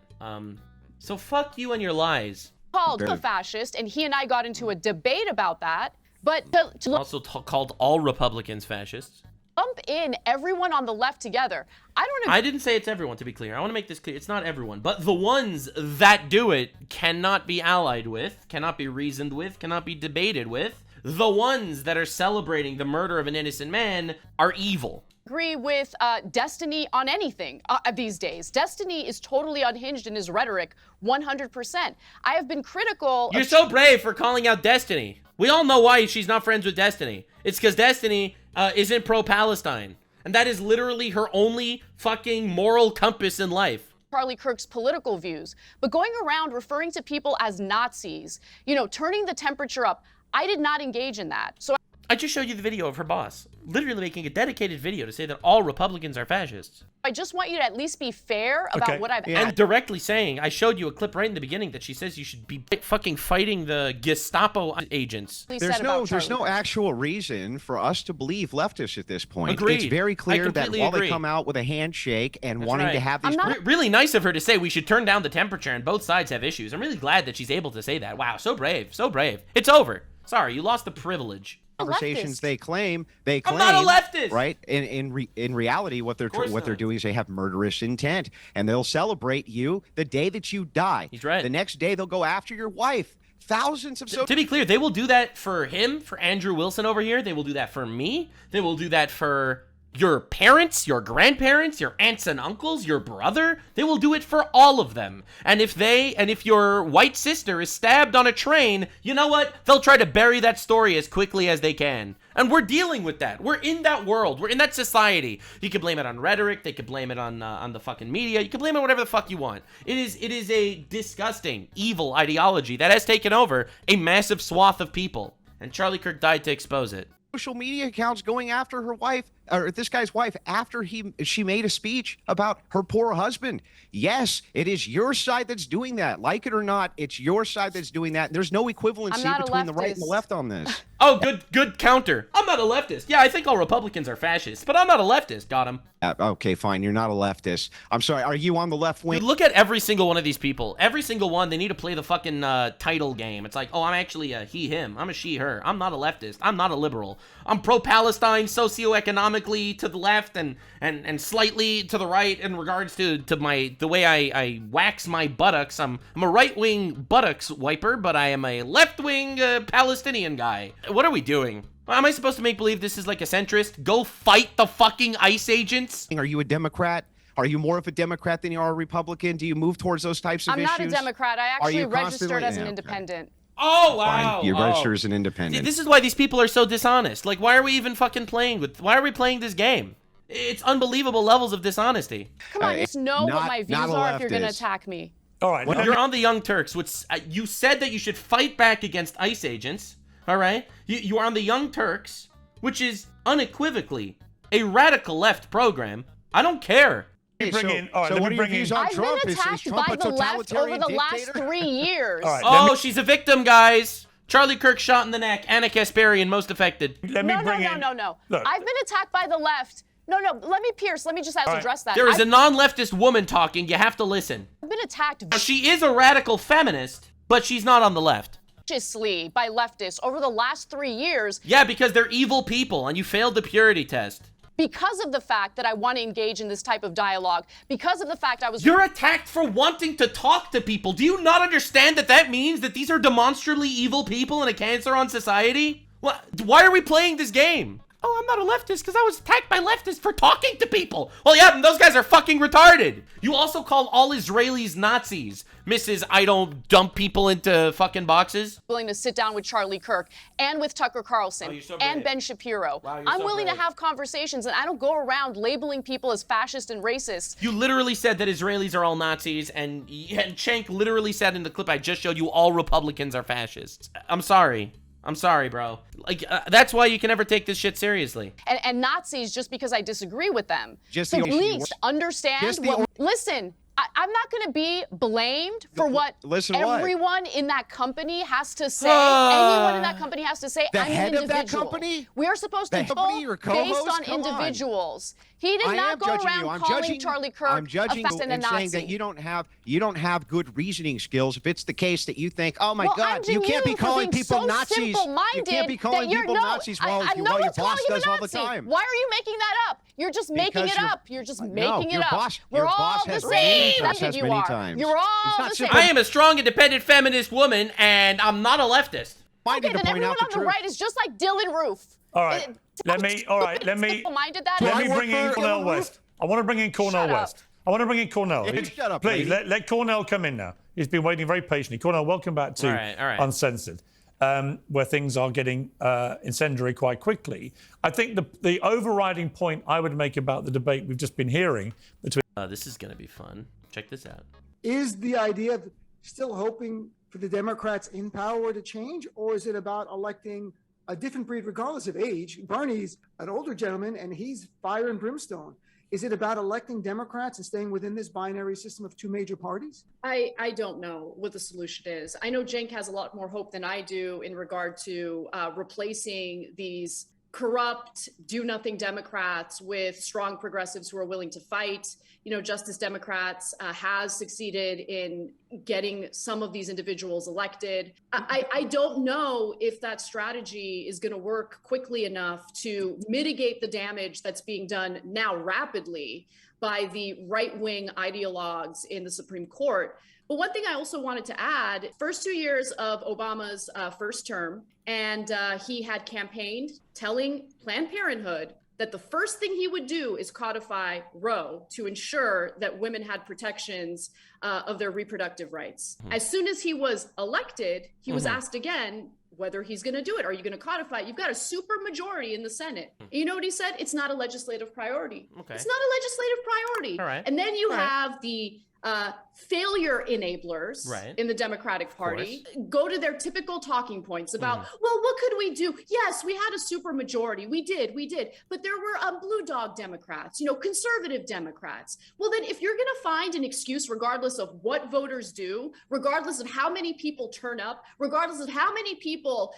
So fuck you and your lies. Called a fascist, and he and I got into a debate about that. But also called all Republicans fascists. Lump in everyone on the left together. I didn't say it's everyone, to be clear. I want to make this clear. It's not everyone. But the ones that do it cannot be allied with, cannot be reasoned with, cannot be debated with. The ones that are celebrating the murder of an innocent man are evil. Agree with Destiny on anything these days. Destiny is totally unhinged in his rhetoric, 100%. I have been critical. You're so brave for calling out Destiny. We all know why she's not friends with Destiny. It's because Destiny isn't pro-Palestine. And that is literally her only fucking moral compass in life. Charlie Kirk's political views. But going around referring to people as Nazis, you know, turning the temperature up, I did not engage in that. So I just showed you the video of her boss, literally making a dedicated video to say that all Republicans are fascists. I just want you to at least be fair about what I've And directly saying, I showed you a clip right in the beginning that she says you should be fucking fighting the Gestapo agents. There's no actual reason for us to believe leftists at this point. Agreed. It's very clear that while agree. they come out with a handshake and That's wanting right. to have these... Really nice of her to say we should turn down the temperature and both sides have issues. I'm really glad that she's able to say that. Wow, so brave, so brave. It's over. Sorry, you lost the privilege. Conversations they claim I'm not a leftist, right? In reality, what they're doing is they have murderous intent, and they'll celebrate you the day that you die. He's right. The next day they'll go after your wife. Thousands of to be clear, they will do that for him, for Andrew Wilson over here. They will do that for me. They will do that for your parents, your grandparents, your aunts and uncles, your brother. They will do it for all of them. And if your white sister is stabbed on a train, you know what? They'll try to bury that story as quickly as they can. And we're dealing with that. We're in that world. We're in that society. You can blame it on rhetoric. They could blame it on the fucking media. You can blame it on whatever the fuck you want. It is a disgusting, evil ideology that has taken over a massive swath of people. And Charlie Kirk died to expose it. Social media accounts going after her wife, or this guy's wife, after she made a speech about her poor husband. Yes, it is your side that's doing that. Like it or not, it's your side that's doing that. There's no equivalency between the right and the left on this. Oh, good counter. I'm not a leftist. Yeah, I think all Republicans are fascists, but I'm not a leftist. Got him. Okay, fine. You're not a leftist. I'm sorry. Are you on the left wing? Dude, look at every single one of these people. Every single one, they need to play the fucking title game. It's like, oh, I'm actually a he, him. I'm a she, her. I'm not a leftist. I'm not a liberal. I'm pro-Palestine, socioeconomically to the left and slightly to the right in regards to the way I wax my buttocks. I'm a right-wing buttocks wiper, but I am a left-wing Palestinian guy. What are we doing? Am I supposed to make believe this is like a centrist? Go fight the fucking ICE agents? Are you a Democrat? Are you more of a Democrat than you are a Republican? Do you move towards those types of issues? I'm not a Democrat. I actually registered as an independent. Oh, wow. Fine. You register as an independent. See, this is why these people are so dishonest. Like, why are we even fucking why are we playing this game? It's unbelievable levels of dishonesty. Come on, just know what my views are if you're going to attack me. All right. Well, you're on the Young Turks, which you said that you should fight back against ICE agents. All right? You are on the Young Turks, which is unequivocally a radical left program. I don't care. Hey, what are your views on Trump? I've been attacked by the left over the last 3 years. Oh, she's a victim, guys. Charlie Kirk shot in the neck. Anna Kasparian most affected. No. Look. I've been attacked by the left. No, let me just address that. There is a non-leftist woman talking. You have to listen. I've been attacked. Now, she is a radical feminist, but she's not on the left. Viciously by leftists over the last 3 years. Yeah, because they're evil people, and you failed the purity test. Because of the fact that I want to engage in this type of dialogue, because of the fact I was... You're attacked for wanting to talk to people. Do you not understand that means that these are demonstrably evil people and a cancer on society? Why are we playing this game? Oh, I'm not a leftist because I was attacked by leftists for talking to people. Well, yeah, those guys are fucking retarded. You also call all Israelis Nazis. Mrs. I don't dump people into fucking boxes. Willing to sit down with Charlie Kirk and with Tucker Carlson and Ben Shapiro. I'm willing to have conversations, and I don't go around labeling people as fascist and racist. You literally said that Israelis are all Nazis, and Cenk literally said in the clip I just showed you all Republicans are fascists. I'm sorry. I'm sorry, bro. Like, that's why you can never take this shit seriously. And Nazis just because I disagree with them. Just so the- at least understand what. Listen, I'm not going to be blamed for what everyone in that company has to say. Anyone in that company has to say. The I'm head an of that individual. company? We are supposed to vote based on individuals. He did not go around calling Charlie Kirk I'm judging a fascist and a and Nazi. saying that you don't have good reasoning skills. If it's the case that you think, oh my God, you can't be calling people so Nazis. You can't be calling people Nazis while your boss does all the time. Why are you making that up? You're just making it up. You're just making it up. We're all the same. That's what you are. You're all the same. I am a strong, independent feminist woman, and I'm not a leftist. Okay, then everyone on the right is just like Dylan Roof. All right. Let me bring in Cornel West. I want to bring in Cornel West. I want to bring in Cornel. Shut up, please. Let Cornel come in now. He's been waiting very patiently. Cornel, welcome back to Uncensored, where things are getting incendiary quite quickly. I think the overriding point I would make about the debate we've just been hearing between. This is going to be fun. Check this out. Is the idea of still hoping for the Democrats in power to change, or is it about electing a different breed regardless of age? Bernie's an older gentleman and he's fire and brimstone. Is it about electing Democrats and staying within this binary system of two major parties? I don't know what the solution is. I know Cenk has a lot more hope than I do in regard to replacing these corrupt, do-nothing Democrats with strong progressives who are willing to fight. You know, Justice Democrats has succeeded in getting some of these individuals elected. I don't know if that strategy is going to work quickly enough to mitigate the damage that's being done now rapidly by the right-wing ideologues in the Supreme Court. But one thing I also wanted to add, first 2 years of Obama's first term, and he had campaigned telling Planned Parenthood that the first thing he would do is codify Roe to ensure that women had protections of their reproductive rights. As soon as he was elected, he was asked again whether he's going to do it. Are you going to codify it? You've got a super majority in the Senate. You know what he said? It's not a legislative priority. Okay. It's not a legislative priority. All right. And then you have the failure enablers in the Democratic Party go to their typical talking points about, well, what could we do? Yes, we had a super majority. We did. But there were blue dog Democrats, you know, conservative Democrats. Well, then if you're going to find an excuse, regardless of what voters do, regardless of how many people turn up, regardless of how many people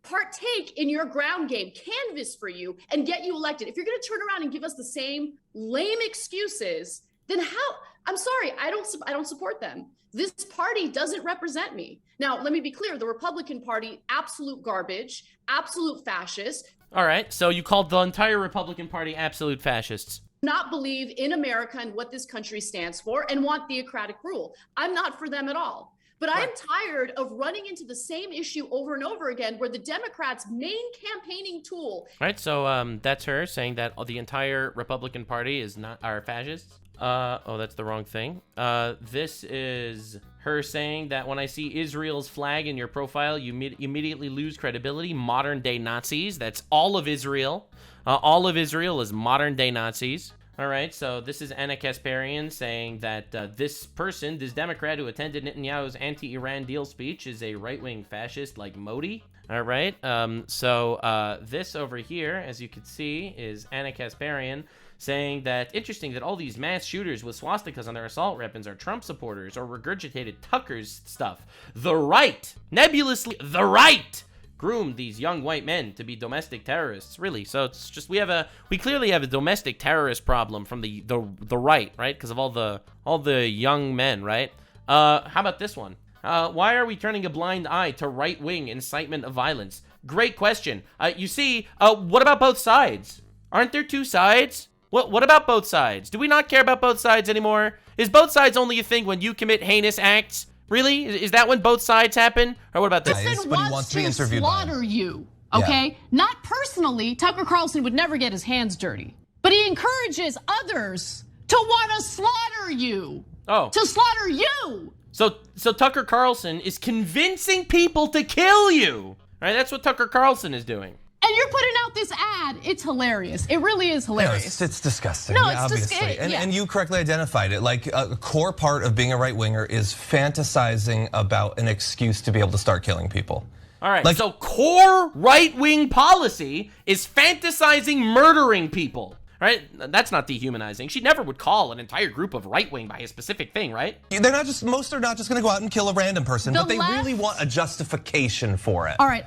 partake in your ground game, canvas for you and get you elected, if you're going to turn around and give us the same lame excuses, then how? I'm sorry, I don't support them. This party doesn't represent me. Now, let me be clear, the Republican Party, absolute garbage, absolute fascist. All right, so you called the entire Republican Party absolute fascists. Not believe in America and what this country stands for and want theocratic rule. I'm not for them at all. But I'm tired of running into the same issue over and over again where the Democrats' main campaigning tool. All right, so that's her saying that the entire Republican Party are fascists. Oh, that's the wrong thing. This is her saying that when I see Israel's flag in your profile, you immediately lose credibility. Modern day Nazis. That's all of Israel. All of Israel is modern day Nazis. All right, so this is Anna Kasparian saying that this Democrat who attended Netanyahu's anti-Iran deal speech is a right-wing fascist like Modi. All right, so this over here, as you can see, is Anna Kasparian saying that interesting that all these mass shooters with swastikas on their assault weapons are Trump supporters or regurgitated Tucker's stuff. The right, nebulously, the right groomed these young white men to be domestic terrorists. Really, so it's just we clearly have a domestic terrorist problem from the right, right? Because of all the young men, right? How about this one? Why are we turning a blind eye to right-wing incitement of violence? Great question. You see, what about both sides? Aren't there two sides? What about both sides? Do we not care about both sides anymore? Is both sides only a thing when you commit heinous acts? Really? Is that when both sides happen? Or what about this? He wants to slaughter you, okay? Yeah. Not personally. Tucker Carlson would never get his hands dirty. But he encourages others to want to slaughter you. Oh. To slaughter you. So Tucker Carlson is convincing people to kill you. Right? That's what Tucker Carlson is doing. And you're putting out this ad. It's hilarious. It really is hilarious. No, it's disgusting. No, yeah, it's obviously. disgusting. And you correctly identified it. Like a core part of being a right-winger is fantasizing about an excuse to be able to start killing people. All right, so core right-wing policy is fantasizing murdering people. Right? That's not dehumanizing. She never would call an entire group of right-wing by a specific thing, right? Most are not just going to go out and kill a random person, but they really want a justification for it. All right,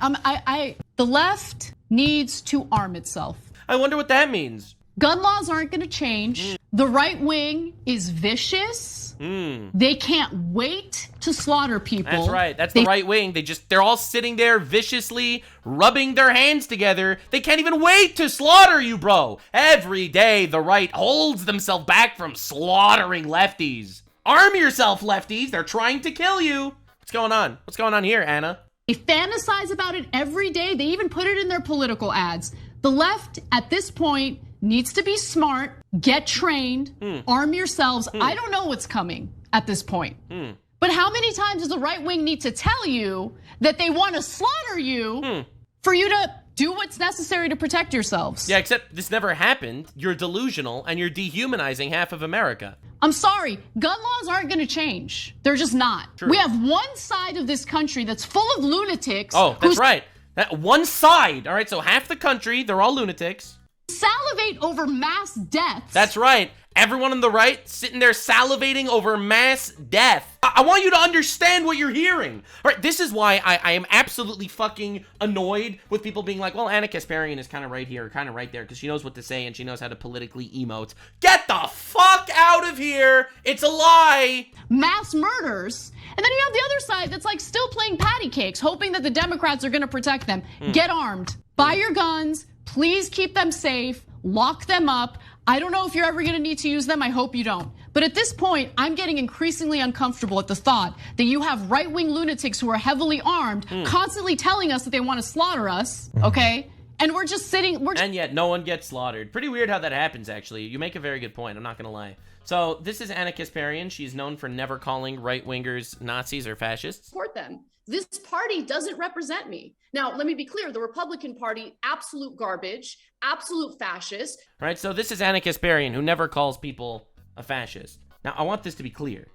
the left needs to arm itself. I wonder what that means. Gun laws aren't going to change. The right wing is vicious. They can't wait to slaughter people. That's right. That's the right wing. They're all sitting there viciously rubbing their hands together. They can't even wait to slaughter you, bro. Every day, the right holds themselves back from slaughtering lefties. Arm yourself, lefties. They're trying to kill you. What's going on? What's going on here, Anna? They fantasize about it every day. They even put it in their political ads. The left, at this point, needs to be smart, get trained, arm yourselves. I don't know what's coming at this point. But how many times does the right wing need to tell you that they want to slaughter you for you to do what's necessary to protect yourselves? Yeah, except this never happened. You're delusional and you're dehumanizing half of America. I'm sorry, gun laws aren't going to change. They're just not. True. We have one side of this country that's full of lunatics. Oh, that's right. That one side. All right, so half the country, they're all lunatics. Salivate over mass deaths. That's right. Everyone on the right sitting there salivating over mass death. I want you to understand what you're hearing. All right, this is why I am absolutely fucking annoyed with people being like, well, Anna Kasparian is kind of right here, kind of right there, because she knows what to say and she knows how to politically emote. Get the fuck out of here. It's a lie. Mass murders. And then you have the other side that's like still playing patty cakes, hoping that the Democrats are going to protect them. Get armed. Buy your guns. Please keep them safe. Lock them up. I don't know if you're ever going to need to use them. I hope you don't. But at this point, I'm getting increasingly uncomfortable at the thought that you have right-wing lunatics who are heavily armed, constantly telling us that they want to slaughter us, okay? And we're just sitting... And yet no one gets slaughtered. Pretty weird how that happens, actually. You make a very good point. I'm not going to lie. So this is Anna Kasparian. She's known for never calling right-wingers Nazis or fascists. Support them. This party doesn't represent me. Now, let me be clear. The Republican Party, absolute garbage, absolute fascist. Right, so this is Anna Kasparian, who never calls people a fascist. Now, I want this to be clear.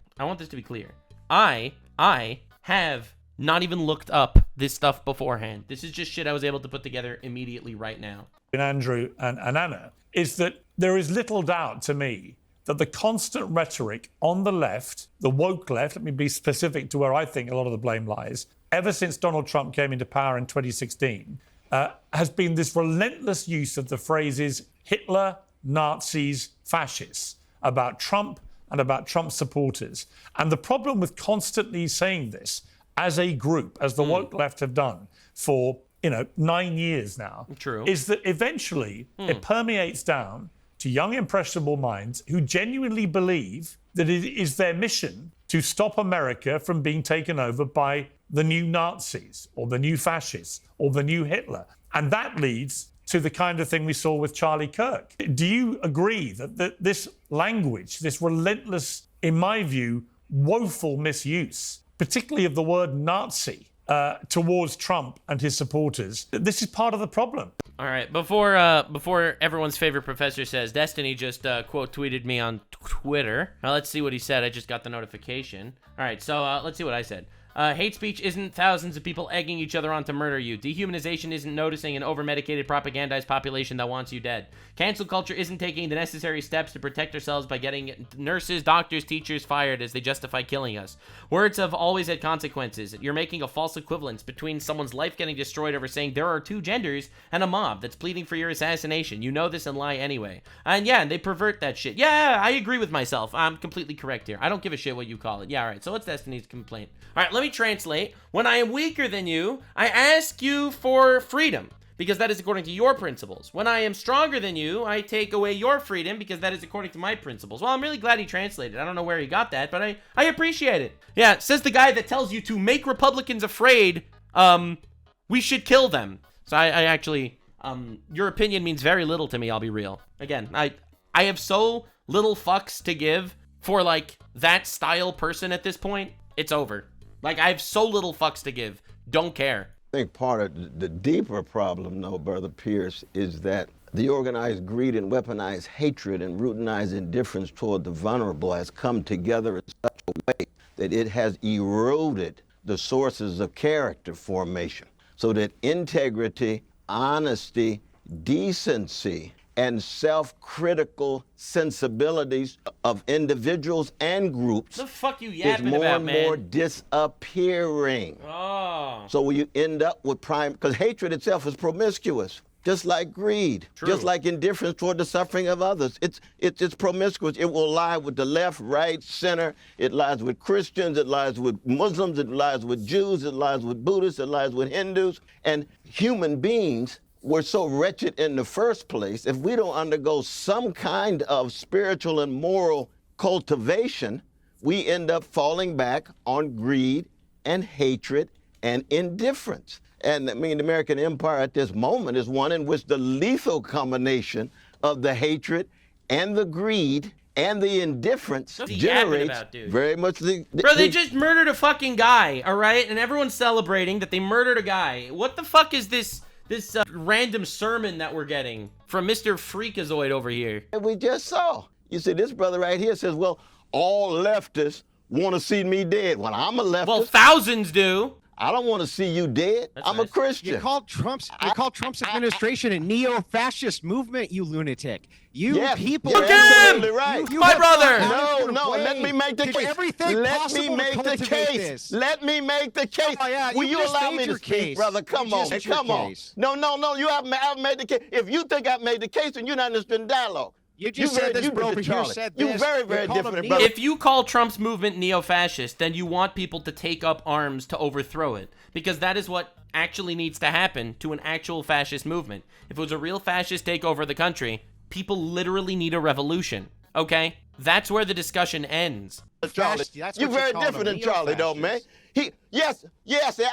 I have not even looked up this stuff beforehand. This is just shit I was able to put together immediately right now. Andrew and Anna, is that there is little doubt to me that the constant rhetoric on the left, the woke left, let me be specific to where I think a lot of the blame lies, ever since Donald Trump came into power in 2016, has been this relentless use of the phrases Hitler, Nazis, fascists about Trump and about Trump supporters. And the problem with constantly saying this as a group, as the woke left have done for 9 years now, is that eventually it permeates down to young, impressionable minds who genuinely believe that it is their mission to stop America from being taken over by the new Nazis or the new fascists or the new Hitler. And that leads to the kind of thing we saw with Charlie Kirk. Do you agree that this language, this relentless, in my view, woeful misuse, particularly of the word Nazi, towards Trump and his supporters, this is part of the problem? All right, before everyone's favorite professor says, Destiny just quote tweeted me on Twitter. Now let's see what he said. I just got the notification. All right, so let's see what I said. Hate speech isn't thousands of people egging each other on to murder you. Dehumanization isn't noticing an over-medicated, propagandized population that wants you dead. Cancel culture isn't taking the necessary steps to protect ourselves by getting nurses, doctors, teachers fired as they justify killing us. Words have always had consequences. You're making a false equivalence between someone's life getting destroyed over saying there are two genders and a mob that's pleading for your assassination. You know this and lie anyway. And yeah, they pervert that shit. Yeah, I agree with myself. I'm completely correct here. I don't give a shit what you call it. Yeah, all right, so what's Destiny's complaint? All right, let me translate. When I am weaker than you, I ask you for freedom, because that is according to your principles. When I am stronger than you, I take away your freedom, because that is according to my principles. Well, I'm really glad he translated. I don't know where he got that, but I appreciate it. Yeah, says the guy that tells you to make Republicans afraid, we should kill them. So I actually, your opinion means very little to me, I'll be real. Again, I have so little fucks to give for, like, that style person at this point. It's over. Like, I have so little fucks to give. Don't care. I think part of the deeper problem, though, Brother Pierce, is that the organized greed and weaponized hatred and routinized indifference toward the vulnerable has come together in such a way that it has eroded the sources of character formation. so that integrity, honesty, decency, and self-critical sensibilities of individuals and groups the fuck you is yapping more about, and man? more disappearing. Oh. So you end up with because hatred itself is promiscuous, just like greed, just like indifference toward the suffering of others. It's promiscuous. It will lie with the left, right, center. It lies with Christians. It lies with Muslims. It lies with Jews. It lies with Buddhists. It lies with Hindus. And human beings were so wretched in the first place. If we don't undergo some kind of spiritual and moral cultivation, we end up falling back on greed and hatred and indifference. And I mean, the American empire at this moment is one in which the lethal combination of the hatred and the greed and the indifference generates very much Bro, they just murdered a fucking guy, all right? And everyone's celebrating that they murdered a guy. What the fuck is this random sermon that we're getting from Mr. Freakazoid over here? And we just saw. You see, this brother right here says, well, all leftists want to see me dead. Well, I'm a leftist. Well, thousands do. I don't want to see you dead. I'm a Christian. You call Trump's administration a neo-fascist movement, you lunatic. You people. You're absolutely right. My brother. No. Let me make the case. Let me make the case. Let me make the case. Oh, yeah, Will you allow me to speak, brother? Come on. No. You haven't made the case. If you think I've made the case, then you're not interested in dialogue. You just said this, bro. You said this. You very different, brother. If you call Trump's movement neo-fascist, then you want people to take up arms to overthrow it. Because that is what actually needs to happen to an actual fascist movement. If it was a real fascist takeover of the country, people literally need a revolution. Okay? That's where the discussion ends. Charlie, you're very different than Charlie, though, man. Yes,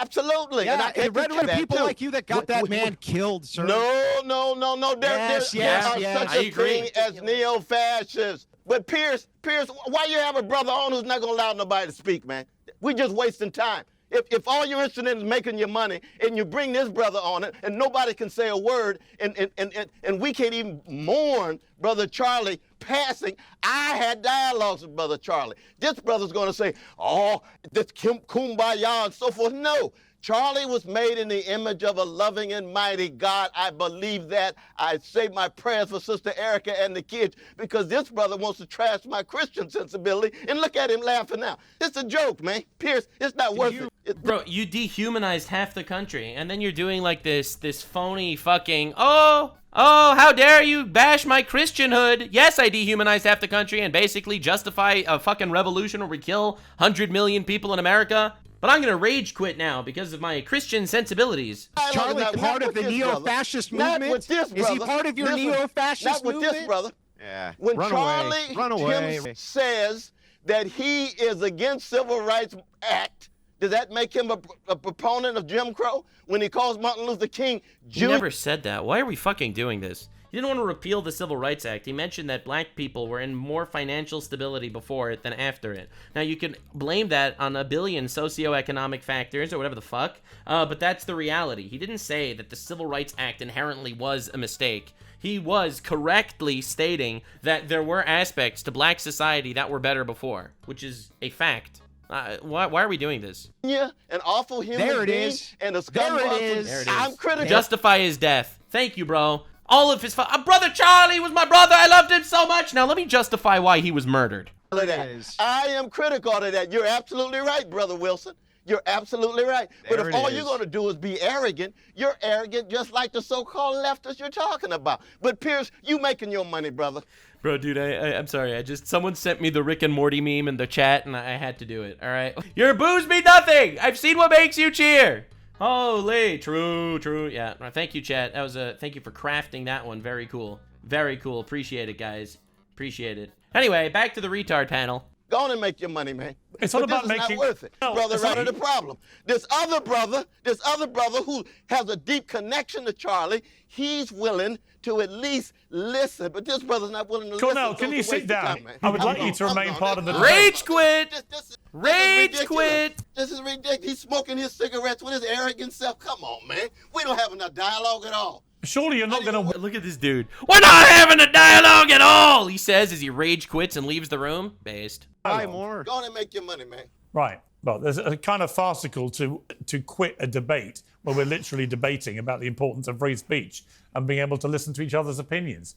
absolutely. Yeah, and the rhetoric people like you that got that man killed, sir. No. There are such a thing as neo-fascists. But Pierce, why you have a brother on who's not going to allow nobody to speak, man? We're just wasting time. If all you're interested in is making your money, and you bring this brother on it, and nobody can say a word, and we can't even mourn Brother Charlie passing. I had dialogues with Brother Charlie. This brother's going to say, oh, this kumbaya and so forth. No. Charlie was made in the image of a loving and mighty God. I believe that. I say my prayers for Sister Erica and the kids because this brother wants to trash my Christian sensibility. And look at him laughing now. It's a joke, man. Pierce, it's not worth it. Bro, you dehumanized half the country, and then you're doing like this phony fucking, oh, how dare you bash my Christianhood? Yes, I dehumanized half the country and basically justify a fucking revolution where we kill 100 million people in America. But I'm gonna rage quit now because of my Christian sensibilities. Charlie, part of the neo-fascist movement? Not with this brother. Is he part of your neo-fascist movement? Not with this brother. Yeah. When Charlie says that he is against Civil Rights Act, does that make him a proponent of Jim Crow? When he calls Martin Luther King He never said that. Why are we fucking doing this? He didn't want to repeal the Civil Rights Act. He mentioned that black people were in more financial stability before it than after it. Now, you can blame that on a billion socioeconomic factors or whatever the fuck, but that's the reality. He didn't say that the Civil Rights Act inherently was a mistake. He was correctly stating that there were aspects to black society that were better before, which is a fact. Why are we doing this? Yeah, an awful human being and a scumbag. There it is. I'm critical. Justify his death. Thank you, bro. All of his brother Charlie was my brother. I loved him so much. Now let me justify why he was murdered. I am critical of that. You're absolutely right, Brother Wilson. You're absolutely right. But if all you're going to do is be arrogant, you're arrogant just like the so-called leftists you're talking about. But Pierce, you making your money, brother. Bro, dude, I'm sorry. Someone sent me the Rick and Morty meme in the chat, and I had to do it, all right? Your boos mean nothing. I've seen what makes you cheer. Holy, true. Yeah, thank you, chat. That was thank you for crafting that one. Very cool. Very cool. Appreciate it, guys. Appreciate it. Anyway, back to the retard panel. Go on and make your money, man. It's all about this is making. Not worth it, brother. Right of the problem. This other brother who has a deep connection to Charlie, he's willing to at least listen. But this brother's not willing to listen. Cornell, can you sit down? I would like you to remain part of the rage quit. Rage quit. This is ridiculous. He's smoking his cigarettes with his arrogant self. Come on, man. We don't have enough dialogue at all. Surely you're not going to... Look at this dude. We're not having a dialogue at all, he says as he rage quits and leaves the room. Based. Buy more. Go on and make your money, man. Right. Well, there's a kind of farcical to quit a debate where we're literally debating about the importance of free speech and being able to listen to each other's opinions,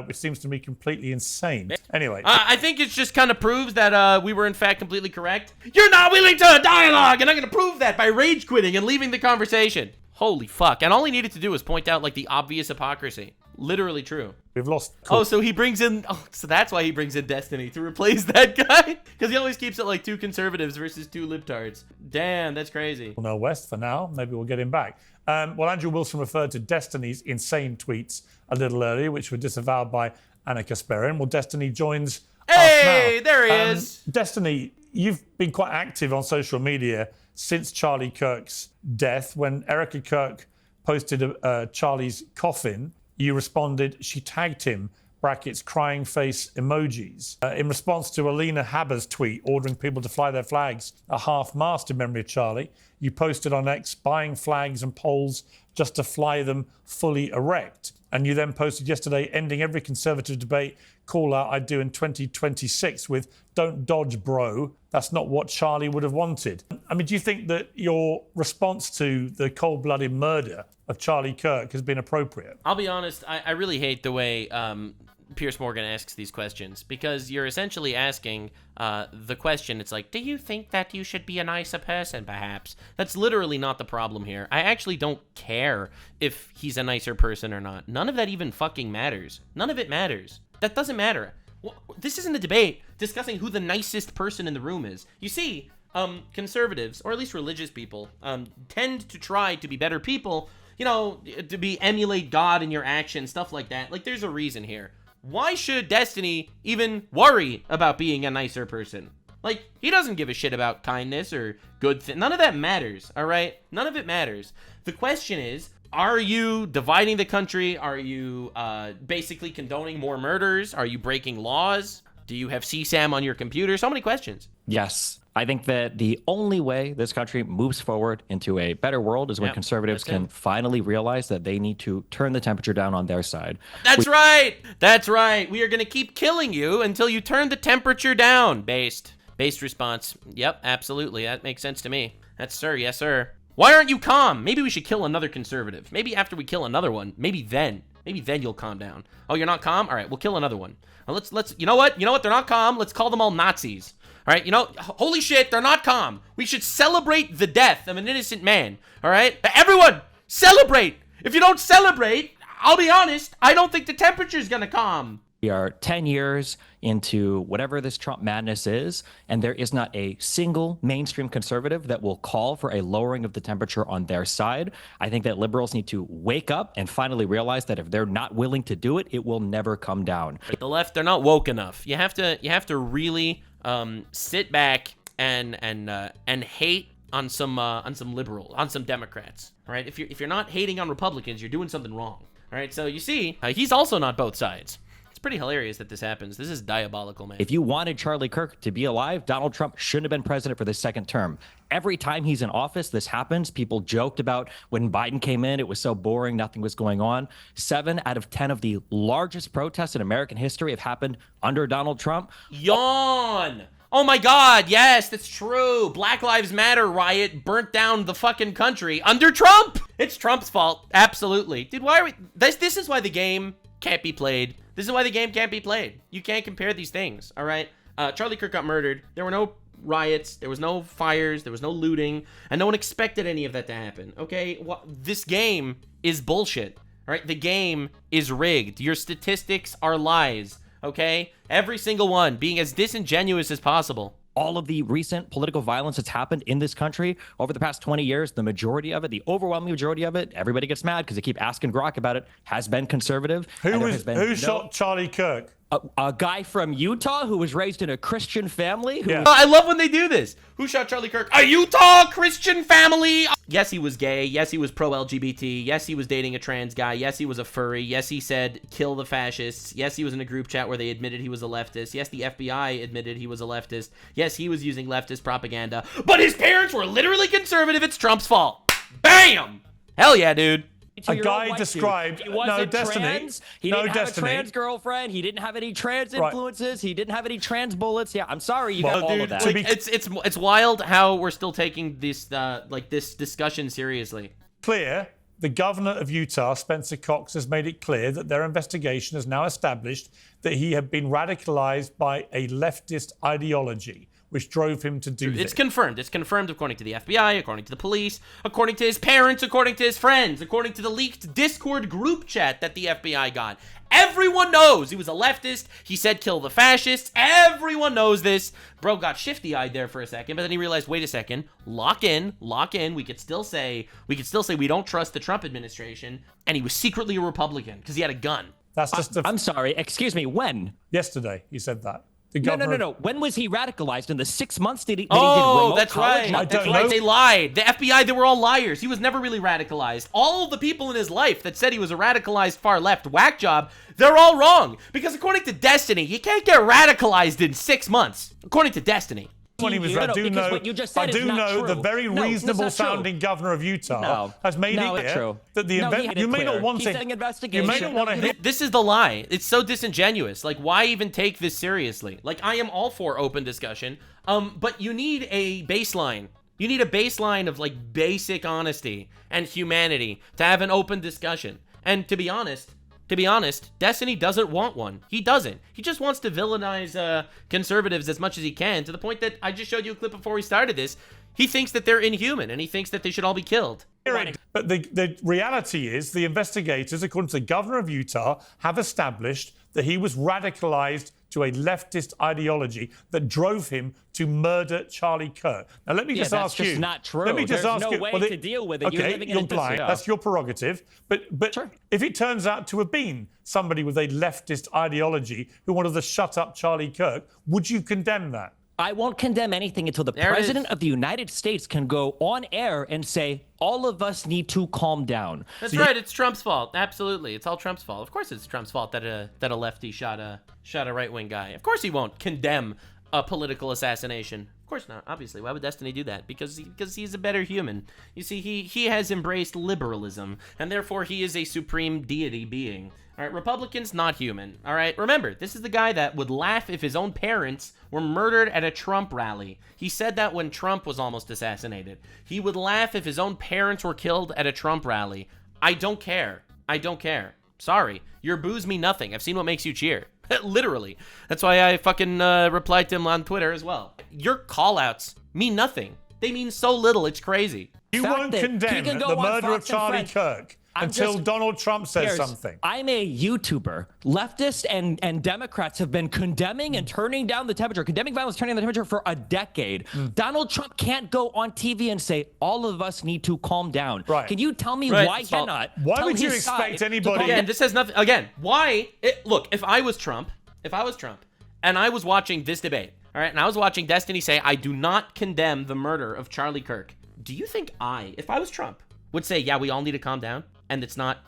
which seems to me completely insane. Anyway. I think it just kind of proves that we were in fact completely correct. You're not willing to dialogue, and I'm going to prove that by rage quitting and leaving the conversation. Holy fuck. And all he needed to do was point out, like, the obvious hypocrisy. Literally true. We've lost... Oh, so he brings in... Oh, so that's why he brings in Destiny, to replace that guy? Because he always keeps it like 2 conservatives versus 2 libtards. Damn, that's crazy. No West for now. Maybe we'll get him back. Well, Andrew Wilson referred to Destiny's insane tweets a little earlier, which were disavowed by Anna Kasparian. Well, Destiny joins us now. There he is. Destiny, you've been quite active on social media since Charlie Kirk's death. When Erica Kirk posted Charlie's coffin, you responded, she tagged him, brackets, crying face emojis. In response to Alina Haber's tweet ordering people to fly their flags at half-mast in memory of Charlie, you posted on X buying flags and poles just to fly them fully erect. And you then posted yesterday, ending every conservative debate call out I'd do in 2026 with don't dodge, bro. That's not what Charlie would have wanted. I mean, do you think that your response to the cold-blooded murder of Charlie Kirk has been appropriate? I'll be honest, I really hate the way Piers Morgan asks these questions, because you're essentially asking the question. It's like, do you think that you should be a nicer person, perhaps? That's literally not the problem here. I actually don't care if he's a nicer person or not. None of that even fucking matters. None of it matters. That doesn't matter. This isn't a debate discussing who the nicest person in the room is. You see, conservatives, or at least religious people, tend to try to be better people, you know, to emulate God in your actions, stuff like that. Like, there's a reason here. Why should Destiny even worry about being a nicer person? Like, he doesn't give a shit about kindness or good things. None of that matters, all right? None of it matters. The question is, are you dividing the country? Are you basically condoning more murders? Are you breaking laws? Do you have CSAM on your computer? So many questions. Yes. I think that the only way this country moves forward into a better world is when conservatives can finally realize that they need to turn the temperature down on their side. That's right. That's right. We are going to keep killing you until you turn the temperature down. Based response. Yep, absolutely. That makes sense to me. That's sir. Yes, sir. Why aren't you calm? Maybe we should kill another conservative. Maybe after we kill another one, maybe then you'll calm down. Oh, you're not calm? All right, we'll kill another one. Well, let's, you know what? They're not calm. Let's call them all Nazis. All right, holy shit, they're not calm. We should celebrate the death of an innocent man. All right, everyone, celebrate. If you don't celebrate, I'll be honest, I don't think the temperature's gonna calm. We are 10 years into whatever this Trump madness is, and there is not a single mainstream conservative that will call for a lowering of the temperature on their side. I think that liberals need to wake up and finally realize that if they're not willing to do it, it will never come down. The left, they're not woke enough. You have to really sit back and hate on some liberals, on some Democrats. All right, if you're not hating on Republicans, you're doing something wrong. All right, so you see, he's also not both sides. It's pretty hilarious that this happens. This is diabolical, man. If you wanted Charlie Kirk to be alive, Donald Trump shouldn't have been president for the second term. Every time he's in office, this happens. People joked about when Biden came in, it was so boring, nothing was going on. 7 out of 10 of the largest protests in American history have happened under Donald Trump. Yawn! Oh my God, yes, that's true. Black Lives Matter riot burnt down the fucking country under Trump. It's Trump's fault, absolutely. Dude, why are we, this is why the game can't be played. This is why the game can't be played. You can't compare these things, all right? Charlie Kirk got murdered. There were no riots. There was no fires. There was no looting. And no one expected any of that to happen, okay? This game is bullshit, all right? The game is rigged. Your statistics are lies, okay? Every single one being as disingenuous as possible. All of the recent political violence that's happened in this country over the past 20 years, the majority of it, the overwhelming majority of it, everybody gets mad because they keep asking Grok about it, has been conservative. Who shot Charlie Kirk? A guy from Utah who was raised in a Christian family. I love when they do this. Who shot Charlie Kirk? A Utah Christian family. Yes, he was gay. Yes, he was pro-LGBT. Yes, he was dating a trans guy. Yes, he was a furry. Yes, he said, kill the fascists. Yes, he was in a group chat where they admitted he was a leftist. Yes, the FBI admitted he was a leftist. Yes, he was using leftist propaganda. But his parents were literally conservative. It's Trump's fault. Bam! Hell yeah, dude. A guy described He wasn't Destiny. trans. He no didn't Destiny. have a trans girlfriend. He didn't have any trans Right. influences. He didn't have any trans bullets. Yeah, I'm sorry, you Well, got all dude, of that. like, it's wild how we're still taking this this discussion seriously. Clear. The governor of Utah, Spencer Cox, has made it clear that their investigation has now established that he had been radicalized by a leftist ideology, which drove him to do this. It's confirmed. It's confirmed according to the FBI, according to the police, according to his parents, according to his friends, according to the leaked Discord group chat that the FBI got. Everyone knows he was a leftist. He said kill the fascists. Everyone knows this. Bro got shifty-eyed there for a second, but then he realized, wait a second, lock in. We could still say we don't trust the Trump administration, and he was secretly a Republican because he had a gun. That's just I'm sorry, excuse me, when? Yesterday, he said that. No. When was he radicalized? In the 6 months that he did Oh, remote that's college? right. That's right. They lied. The FBI, they were all liars. He was never really radicalized. All of the people in his life that said he was a radicalized far left whack job, they're all wrong. Because according to Destiny, you can't get radicalized in 6 months. According to Destiny. When he was, I do know the very reasonable sounding governor of Utah has made it clear that the you may not want to. You may not want to hit. This is the lie. It's so disingenuous. Like, why even take this seriously? Like, I am all for open discussion, but you need a baseline. You need a baseline of like basic honesty and humanity to have an open discussion. And to be honest, Destiny doesn't want one. He doesn't. He just wants to villainize conservatives as much as he can, to the point that I just showed you a clip before we started this. He thinks that they're inhuman, and he thinks that they should all be killed. But the reality is the investigators, according to the governor of Utah, have established that he was radicalized to a leftist ideology that drove him to murder Charlie Kirk. Now, let me just ask you. That's just not true. Let me just There's ask no you. way Well, to deal with it. Okay, You're living in a blind. dystopia. That's your prerogative. But if it turns out to have been somebody with a leftist ideology who wanted to shut up Charlie Kirk, would you condemn that? I won't condemn anything until the president of the United States can go on air and say, all of us need to calm down. That's right. It's Trump's fault. Absolutely. It's all Trump's fault. Of course it's Trump's fault that a lefty shot a right-wing guy. Of course he won't condemn a political assassination. Of course not. Obviously. Why would Destiny do that? Because he's a better human. You see, he has embraced liberalism, and therefore he is a supreme deity being. All right, Republicans, not human. All right, remember, this is the guy that would laugh if his own parents were murdered at a Trump rally. He said that when Trump was almost assassinated. He would laugh if his own parents were killed at a Trump rally. I don't care. I don't care. Sorry, your boos mean nothing. I've seen what makes you cheer. Literally. That's why I fucking replied to him on Twitter as well. Your call-outs mean nothing. They mean so little, it's crazy. You won't condemn the murder of Charlie Kirk until Donald Trump says something. I'm a YouTuber. Leftists and Democrats have been condemning and turning down the temperature, condemning violence, turning down the temperature for a decade. Donald Trump can't go on TV and say, all of us need to calm down. Right. Can you tell me why he cannot? Why would you expect anybody? Again, this has nothing. Again, why? Look, if I was Trump, and I was watching this debate, all right, and I was watching Destiny say, I do not condemn the murder of Charlie Kirk. Do you think if I was Trump, would say, yeah, we all need to calm down? And it's not,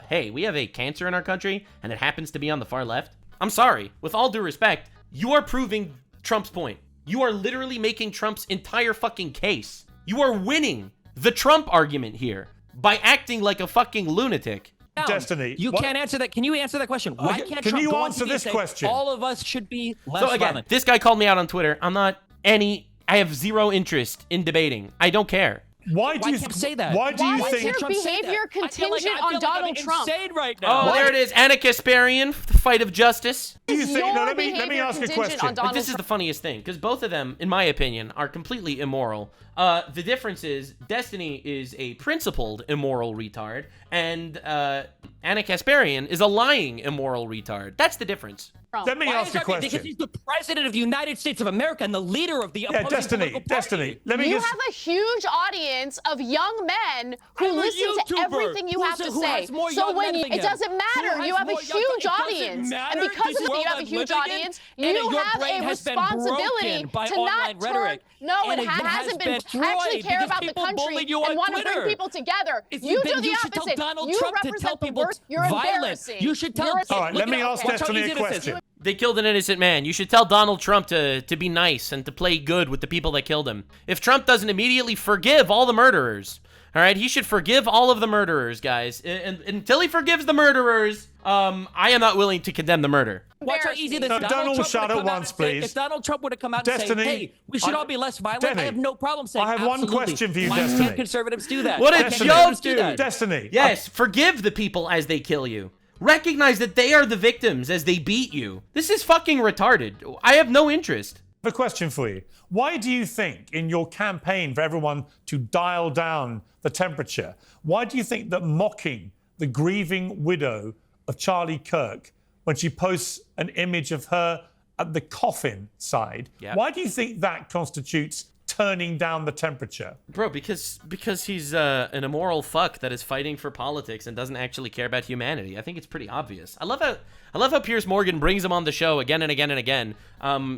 hey, we have a cancer in our country, and it happens to be on the far left? I'm sorry. With all due respect, you are proving Trump's point. You are literally making Trump's entire fucking case. You are winning the Trump argument here by acting like a fucking lunatic. Destiny. You can't answer that. Can you answer that question? Why can't Trump you go on answer TV this and say, question? all of us should be less So again, violent? this guy called me out on Twitter. I have zero interest in debating. I don't care. Why do you say that? Why do you Why think is your behavior contingent on Donald Trump? Right now. Oh, there it is. Anna Kasparian, the fight of justice. You say, let me ask you a question. But this is the funniest thing, because both of them, in my opinion, are completely immoral. The difference is Destiny is a principled immoral retard, and Anna Kasparian is a lying immoral retard. That's the difference. Let me ask you a question. Because he's the president of the United States of America and the leader of the opposing political party. Destiny. You have a huge audience of young men who listen to everything you have to say. So when it doesn't matter, you have a huge audience, and because of it, you have a huge audience. You have a responsibility to not turn. No, it hasn't been. Actually care about the country and want to bring people together. You do the opposite. You represent the worst. You're embarrassing. You should tell. All right, let me ask Destiny a question. They killed an innocent man. You should tell Donald Trump to be nice and to play good with the people that killed him. If Trump doesn't immediately forgive all the murderers, All right, he should forgive all of the murderers, guys. And until he forgives the murderers, I am not willing to condemn the murder. Watch how easy this is. Don't all shout at once, please. If Donald Trump would have come out and said, hey, we should all be less violent, I have no problem saying I have one question for you, Why Destiny. can't conservatives do that? What a joke, dude. Destiny. Yes, forgive the people as they kill you. Recognize that they are the victims as they beat you. This is fucking retarded. I have no interest. I have a question for you. Why do you think in your campaign for everyone to dial down the temperature, why do you think that mocking the grieving widow of Charlie Kirk when she posts an image of her at the coffin side, why do you think that constitutes turning down the temperature? Bro, because he's an immoral fuck that is fighting for politics and doesn't actually care about humanity. I think it's pretty obvious. I love how Piers Morgan brings him on the show again and again and again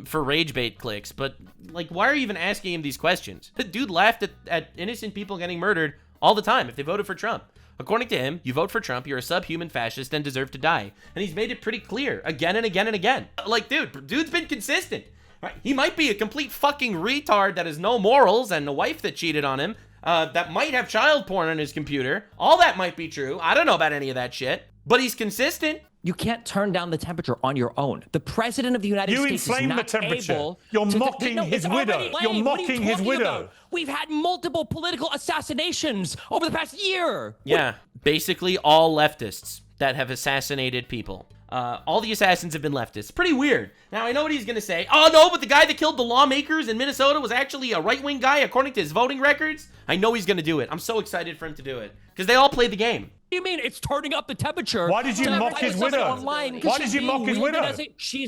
for rage bait clicks. But like, why are you even asking him these questions? The dude laughed at innocent people getting murdered all the time if they voted for Trump. According to him, you vote for Trump, you're a subhuman fascist and deserve to die. And he's made it pretty clear again and again and again. Like, dude's been consistent. Right? He might be a complete fucking retard that has no morals and a wife that cheated on him, that might have child porn on his computer. All that might be true. I don't know about any of that shit. But he's consistent. You can't turn down the temperature on your own. The president of the United States is inflame not the temperature. able You're to mocking his widow. You're mocking his widow. We've had multiple political assassinations over the past year. Yeah, basically all leftists that have assassinated people. All the assassins have been leftists. Pretty weird. Now, I know what he's going to say. Oh, no, but the guy that killed the lawmakers in Minnesota was actually a right-wing guy, according to his voting records. I know he's going to do it. I'm so excited for him to do it. Because they all played the game. What do you mean it's turning up the temperature? Why did you mock his widow? Why did you mock his widow?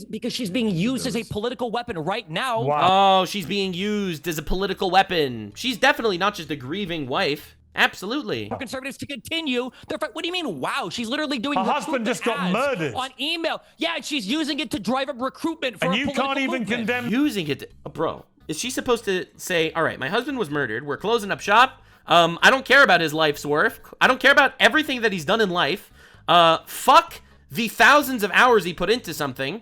Because she's being used as a political weapon right now. Wow. Oh, she's being used as a political weapon. She's definitely not just a grieving wife. Absolutely. For conservatives to continue their fight. What do you mean, wow? She's literally doing her husband just got murdered on email. Yeah, and she's using it to drive up recruitment for and a you political can't even movement. condemn using it to, bro, is she supposed to say, all right, my husband was murdered, we're closing up shop, I don't care about his life's work, I don't care about everything that he's done in life, fuck the thousands of hours he put into something,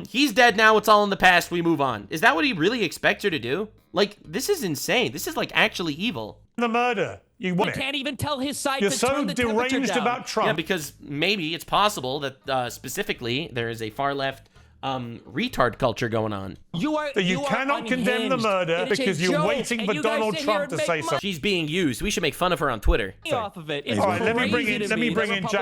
he's dead now, it's all in the past, we move on. Is that what he really expects her to do? Like, this is insane. This is like actually evil. The murder. You can't even tell his side. You're to so turn the temperature deranged down. about Trump. Yeah, because maybe it's possible that specifically there is a far left retard culture going on. You cannot condemn the murder because you're waiting for Donald Trump to say something. She's being used. We should make fun of her on Twitter. Off of it. It's all right, let me bring in Jack.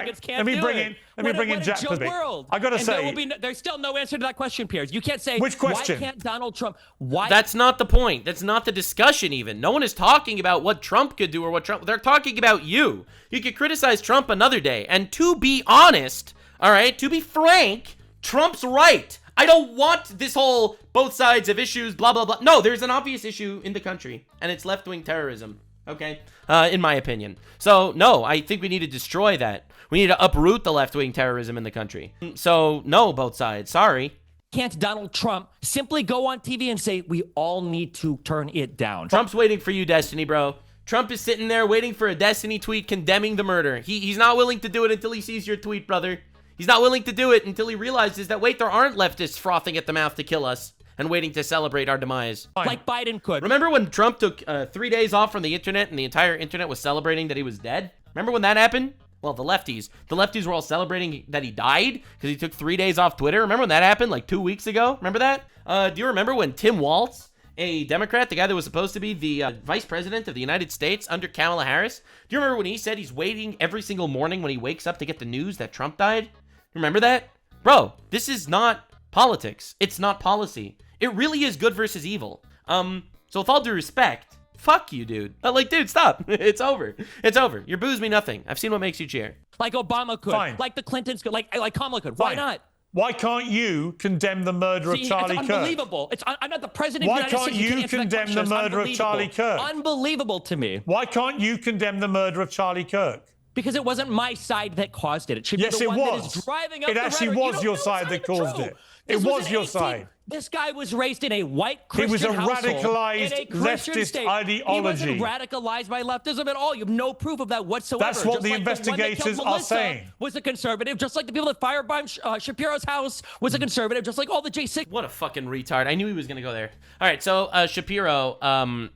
I gotta say, there's still no answer to that question, Piers. You can't say which question? Why can't Donald Trump? Why? That's not the point. That's not the discussion. Even no one is talking about what Trump could do or what Trump. They're talking about you. You could criticize Trump another day. And to be honest, all right, to be frank, Trump's right. I don't want this whole both sides of issues, blah, blah, blah. No, there's an obvious issue in the country, and it's left-wing terrorism, okay? In my opinion. So, no, I think we need to destroy that. We need to uproot the left-wing terrorism in the country. So, no, both sides. Sorry. Can't Donald Trump simply go on TV and say, we all need to turn it down? Trump's waiting for you, Destiny, bro. Trump is sitting there waiting for a Destiny tweet condemning the murder. He's not willing to do it until he sees your tweet, brother. He's not willing to do it until he realizes that, wait, there aren't leftists frothing at the mouth to kill us and waiting to celebrate our demise. Like Biden could. Remember when Trump took 3 days off from the internet and the entire internet was celebrating that he was dead? Remember when that happened? Well, the lefties were all celebrating that he died because he took 3 days off Twitter. Remember when that happened like 2 weeks ago? Remember that? Do you remember when Tim Walz, a Democrat, the guy that was supposed to be the vice president of the United States under Kamala Harris, do you remember when he said he's waiting every single morning when he wakes up to get the news that Trump died? Remember that? Bro, this is not politics. It's not policy. It really is good versus evil. So with all due respect, fuck you, dude. Like, dude, stop. It's over. It's over. Your booze me nothing. I've seen what makes you cheer. Like Obama could. Fine. Like the Clintons could. Like Kamala could. Why not? Why can't you condemn the murder of Charlie Kirk? It's unbelievable. I'm not the president Why of the United can't States. you condemn the murder of Charlie Kirk? Unbelievable to me. Why can't you condemn the murder of Charlie Kirk? Because it wasn't my side that caused it. It should be the one that is driving up the rhetoric. It actually was your side that caused it. It was your side. This guy was raised in a white Christian He was a household, radicalized in a Christian leftist state. ideology. He wasn't radicalized by leftism at all. You have no proof of that whatsoever. That's what Just the like investigators the one that killed are Melissa saying. Was a conservative, just like the people that firebombed Shapiro's house was a conservative, just like all the J6. What a fucking retard. I knew he was going to go there. All right, so Shapiro,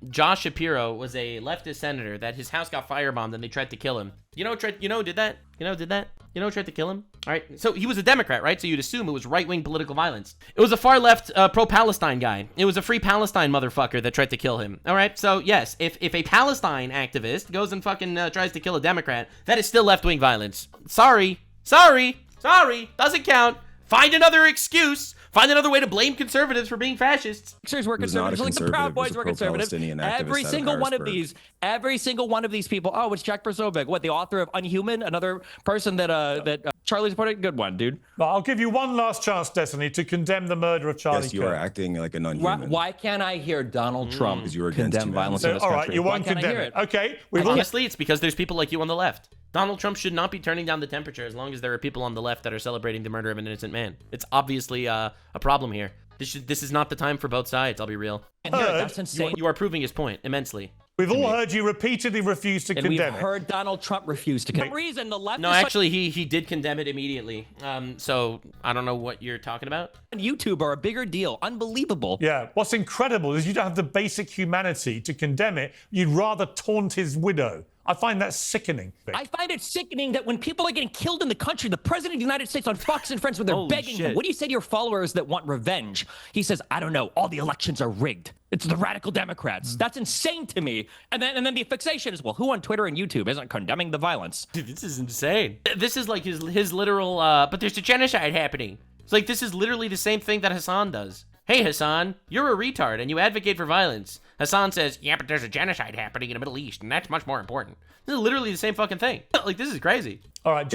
Josh Shapiro was a leftist senator that his house got firebombed and they tried to kill him. You know who did that? You know who tried to kill him? All right, so he was a Democrat, right? So you'd assume it was right-wing political violence. It was a far-left pro-Palestine guy. It was a Free Palestine motherfucker that tried to kill him. All right, so yes, if a Palestine activist goes and fucking tries to kill a Democrat, that is still left-wing violence. Sorry, doesn't count. Find another excuse. Find another way to blame conservatives for being fascists. Were conservatives, like the Proud Boys were conservatives. Every single one of these people. Oh, it's Jack Brzovic. What, the author of Unhuman? Another person that Charlie supported? Good one, dude. Well, I'll give you one last chance, Destiny, to condemn the murder of Charlie Kirk. Yes, you are acting like an unhuman. Why can't I hear Donald Trump condemn violence in this all country? right, you won't condemn it. Okay. Honestly, it's because there's people like you on the left. Donald Trump should not be turning down the temperature as long as there are people on the left that are celebrating the murder of an innocent man. It's obviously a problem here. This is not the time for both sides, I'll be real. That's insane. You are proving his point immensely. We've all heard you repeatedly refuse to condemn it. And we've heard Donald Trump refuse to condemn it. For some reason, the left. No, actually, he did condemn it immediately. So I don't know what you're talking about. YouTube are a bigger deal. Unbelievable. Yeah. What's incredible is you don't have the basic humanity to condemn it. You'd rather taunt his widow. I find that sickening. I find it sickening that when people are getting killed in the country, the president of the United States on Fox and Friends, when they're begging him, what do you say to your followers that want revenge? He says, I don't know, all the elections are rigged. It's the radical Democrats. That's insane to me. And then the fixation is, well, who on Twitter and YouTube isn't condemning the violence? Dude, this is insane. This is like his literal, but there's a genocide happening. It's like, this is literally the same thing that Hassan does. Hey, Hassan, you're a retard and you advocate for violence. Hassan says, yeah, but there's a genocide happening in the Middle East, and that's much more important. This is literally the same fucking thing. Like, this is crazy. All right,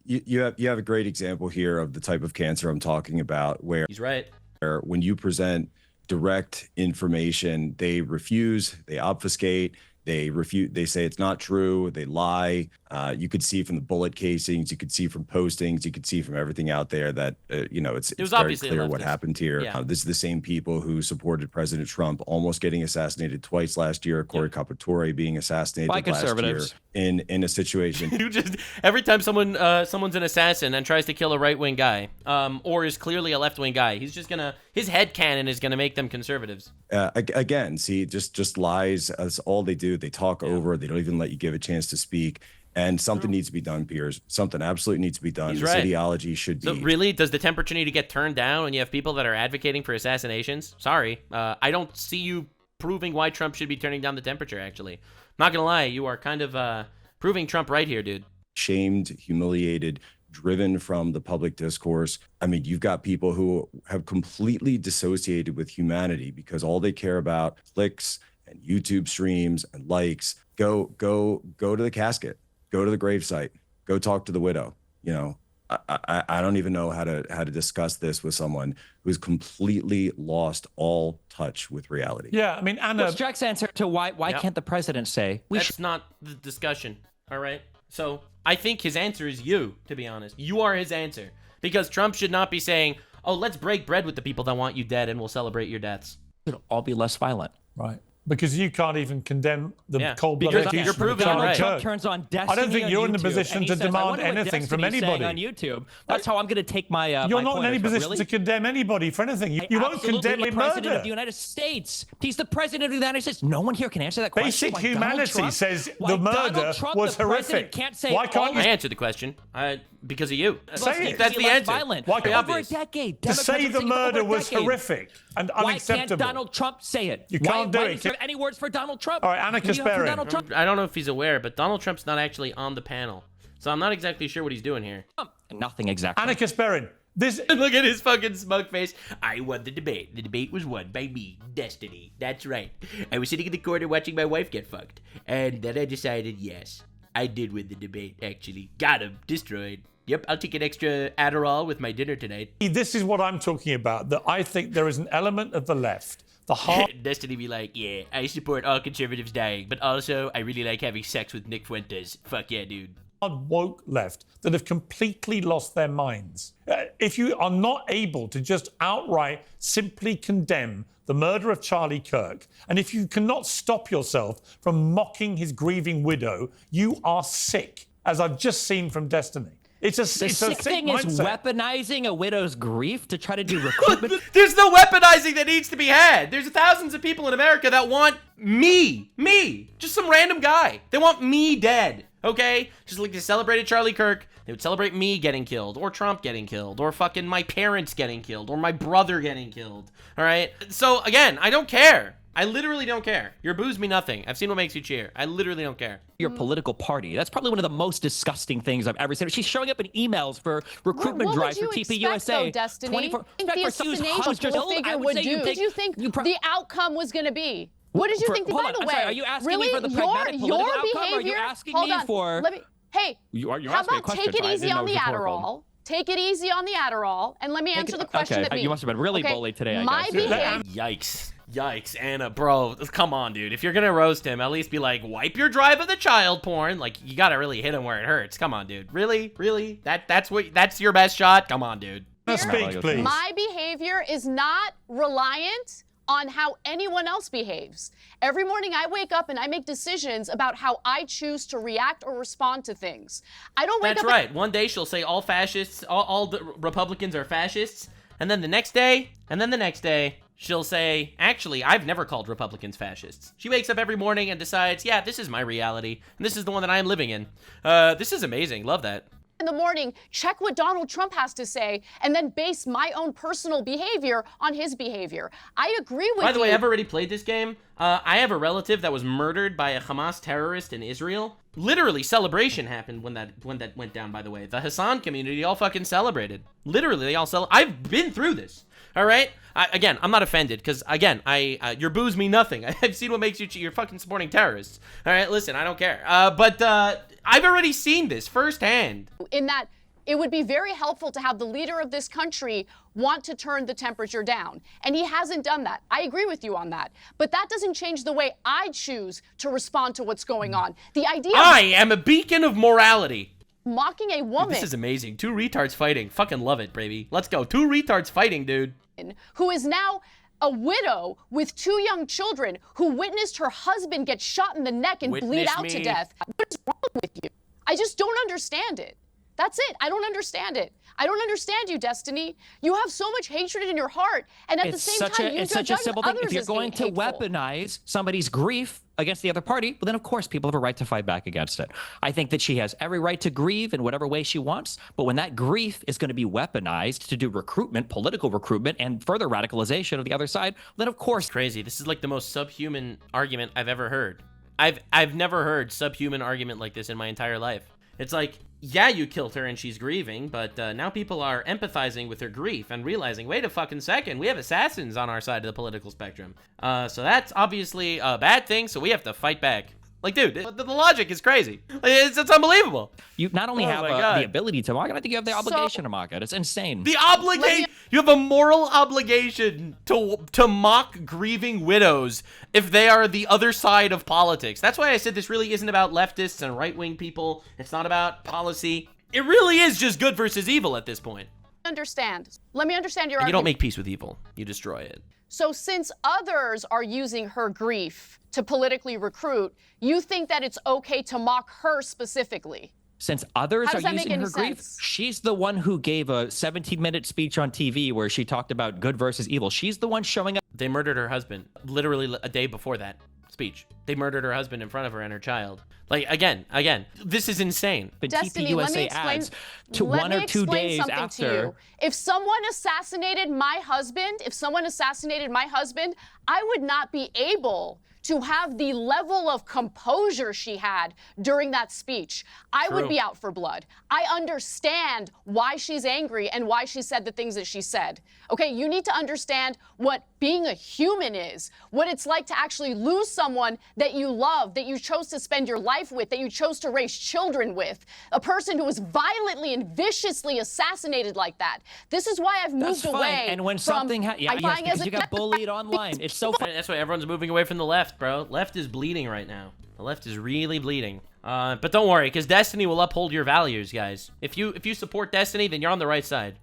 you have a great example here of the type of cancer I'm talking about, where he's right. Where when you present direct information, they refuse, they obfuscate, they refute, they say it's not true, they lie. You could see from the bullet casings, you could see from postings, you could see from everything out there that it's very clear what happened here. Yeah. This is the same people who supported President Trump almost getting assassinated twice last year, Cory Capatore being assassinated last year in a situation. You just every time someone's an assassin and tries to kill a right-wing guy, or is clearly a left-wing guy, his headcanon is gonna make them conservatives. Again, see, just lies. That's all they do. They talk over. They don't even let you give a chance to speak. And something needs to be done, Piers. Something absolutely needs to be done. This ideology should be. So really, does the temperature need to get turned down when you have people that are advocating for assassinations? Sorry, I don't see you proving why Trump should be turning down the temperature, actually. Not gonna lie, you are kind of proving Trump right here, dude. Shamed, humiliated, driven from the public discourse. I mean, you've got people who have completely dissociated with humanity because all they care about clicks and YouTube streams and likes. Go to the casket. Go to the gravesite. Go talk to the widow. You know, I don't even know how to discuss this with someone who's completely lost all touch with reality. Yeah, I mean, Anna. What's Jack's answer to why can't the president say that's not the discussion? All right. So I think his answer is you. To be honest, you are his answer because Trump should not be saying, "Oh, let's break bread with the people that want you dead, and we'll celebrate your deaths." It'll all be less violent, right? Because you can't even condemn the cold-blooded you're proving it right. Trump turns on Destiny. I don't think you're in the position to demand anything from anybody on YouTube. That's how I'm going to take my. You're not in any position to condemn anybody for anything. You won't condemn a murder. President of the United States. He's the president of the United States. No one here can answer that question. Basic humanity says the murder was horrific. Why can't you answer the question? Because of you. Say it. That's the answer. Why can't over a decade, to say the murder was horrific and unacceptable? Why can't Donald Trump say it? You can't do it. Is there any words for Donald Trump? All right, Anarchist Baron. I don't know if he's aware, but Donald Trump's not actually on the panel, so I'm not exactly sure what he's doing here. Nothing exactly. Anarchist Baron. Look at his fucking smug face. I won the debate. The debate was won by me, Destiny. That's right. I was sitting in the corner watching my wife get fucked, and then I decided, yes, I did win the debate. Actually, got him destroyed. Yep, I'll take an extra Adderall with my dinner tonight. This is what I'm talking about, that I think there is an element of the left. Destiny be like, yeah, I support all conservatives dying, but also I really like having sex with Nick Fuentes. Fuck yeah, dude. woke left that have completely lost their minds. If you are not able to just outright simply condemn the murder of Charlie Kirk, and if you cannot stop yourself from mocking his grieving widow, you are sick, as I've just seen from Destiny. It's a sick thing is mindset. weaponizing a widow's grief to try to do recruitment. There's no weaponizing that needs to be had. There's thousands of people in America that want me, just some random guy. They want me dead, okay? Just like they celebrated Charlie Kirk, they would celebrate me getting killed, or Trump getting killed, or fucking my parents getting killed, or my brother getting killed, all right? So again, I don't care. I literally don't care. Your boos me nothing. I've seen what makes you cheer. I literally don't care. Your political party. That's probably one of the most disgusting things I've ever seen. She's showing up in emails for recruitment drives for TPUSA. Destiny? What do you think the assassination figure would do? What did you think the outcome was going to be? What did you think? By the way, are you asking really, me for the pragmatic political your outcome, behavior? Or are you asking Hold me on. for? Let me. Hey, how about take it easy on the Adderall? Take it easy on the Adderall, and let me answer the question that you must have been really bullied today, I guess. Yikes, Anna, bro, come on, dude. If you're gonna roast him, at least be like, wipe your drive of the child porn. Like, you gotta really hit him where it hurts. Come on, dude. Really? That's your best shot? Come on, dude. Speak, please. My behavior is not reliant on how anyone else behaves. Every morning I wake up and I make decisions about how I choose to react or respond to things. I don't wake up. That's right. One day she'll say all fascists, all the Republicans are fascists, and then the next day, she'll say, actually, I've never called Republicans fascists. She wakes up every morning and decides, yeah, this is my reality, and this is the one that I'm living in. This is amazing. Love that. In the morning, check what Donald Trump has to say, and then base my own personal behavior on his behavior. I agree with you. By the way, I've already played this game. I have a relative that was murdered by a Hamas terrorist in Israel. Literally, celebration happened when that went down, by the way. The Hassan community all fucking celebrated. Literally, they all I've been through this. All right? Again, I'm not offended, because, again, your boos mean nothing. I've seen what makes you cheat. You're fucking supporting terrorists. All right? Listen, I don't care. But I've already seen this firsthand. In that, it would be very helpful to have the leader of this country want to turn the temperature down. And he hasn't done that. I agree with you on that. But that doesn't change the way I choose to respond to what's going on. The idea I am a beacon of morality. Mocking a woman. Dude, this is amazing. 2 retards fighting. Fucking love it, baby. Let's go. 2 retards fighting, dude. Who is now a widow with 2 young children who witnessed her husband get shot in the neck and bleed out to death. What is wrong with you? I just don't understand it. That's it. I don't understand it. I don't understand you, Destiny. You have so much hatred in your heart, and at the same time, you it's such a simple thing. If you're going to hateful. weaponize somebody's grief against the other party, well, then of course people have a right to fight back against it. I think that she has every right to grieve in whatever way she wants, but when that grief is going to be weaponized to do recruitment, political recruitment, and further radicalization of the other side, then of course. It's crazy. This is like the most subhuman argument I've ever heard. I've never heard subhuman argument like this in my entire life. It's like, yeah, you killed her and she's grieving, but now people are empathizing with her grief and realizing, wait a fucking second, we have assassins on our side of the political spectrum. So that's obviously a bad thing, so we have to fight back. Like, dude, the logic is crazy. It's unbelievable. You not only have the ability to mock it, I think you have the obligation to mock it. It's insane. The obligation. You have a moral obligation to mock grieving widows if they are the other side of politics. That's why I said this really isn't about leftists and right-wing people. It's not about policy. It really is just good versus evil at this point. Understand. Let me understand your argument. You don't argument. make peace with evil. You destroy it. So since others are using her grief to politically recruit, you think that it's okay to mock her specifically? Since others are using her grief, she's the one who gave a 17-minute speech on TV where she talked about good versus evil. She's the one showing up. They murdered her husband literally a day before that speech. They murdered her husband in front of her and her child. Like, again, this is insane. But TPUSA adds to 1 or 2 days after. If someone assassinated my husband, I would not be able to have the level of composure she had during that speech. I would be out for blood. I understand why she's angry and why she said the things that she said. Okay, you need to understand what being a human is, what it's like to actually lose someone that you love, that you chose to spend your life with, that you chose to raise children with, a person who was violently and viciously assassinated like that. This is why I've moved away. And when something because you got bullied online. It's so funny. That's why everyone's moving away from the left. left, bro. Left is bleeding right now. The left is really bleeding. But don't worry, because Destiny will uphold your values, guys. If you support Destiny, then you're on the right side.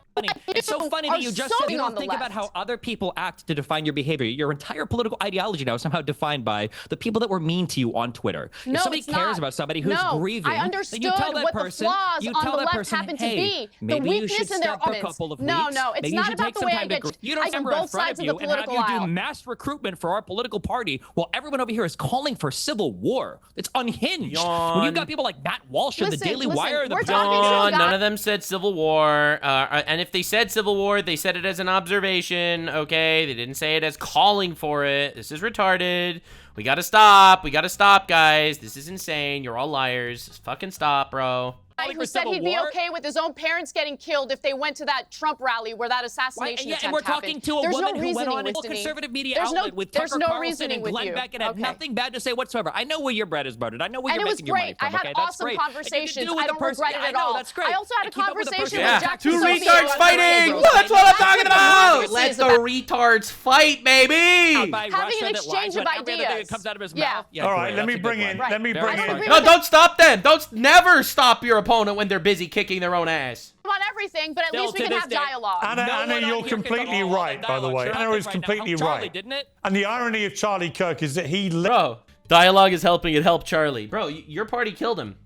It's so funny that you just said you don't think about how other people act to define your behavior. Your entire political ideology now is somehow defined by the people that were mean to you on Twitter. No, if somebody cares about somebody who's grieving, I understood then you tell that what person, the flaws you on tell the that left person, happen to hey, be. The maybe you weakness should in their step for a arguments. couple of No, weeks. no, it's Maybe you not should about take the some way I time get. to you don't I get remember in both front sides of of you the and have political you do aisle. mass recruitment for our political party while everyone over here is calling for civil war. It's unhinged. When you've got people like Matt Walsh and the Daily Wire, None of them said civil war. And if they said civil war, they said it as an observation. Okay, they didn't say it as calling for it. This is retarded. We gotta stop. We gotta stop, guys. This is insane. You're all liars. Just fucking stop, bro. Who said he'd be okay with his own parents getting killed if they went to that Trump rally where that assassination attempt and we're talking happened. to a There's woman no who went on a with me. conservative media There's outlet with there's Tucker no Carlson reasoning and with Glenn you. Beck and had nothing bad to say whatsoever. I know where your bread is buttered. I know where And you're it was making your money great. from. I had Okay, that's awesome great. conversations. And you I can do don't with the regret it person- at all. That's great. I also had a And keep up with the conversation person- with Jack Two Posobiec retards on fighting! Twitter. That's what I'm talking about! Democracy Let is the about retards fight, baby! having an exchange of ideas. comes out of his Yeah. mouth. All right, let me bring in. No, don't stop them. Don't never stop your opponent when they're busy kicking their own ass. On everything, but at least we can have dialogue. Anna, you're completely right, by the way. Anna is completely right. Didn't it? And the irony of Charlie Kirk is that he... Bro, dialogue is helping it help Charlie. Bro, your party killed him.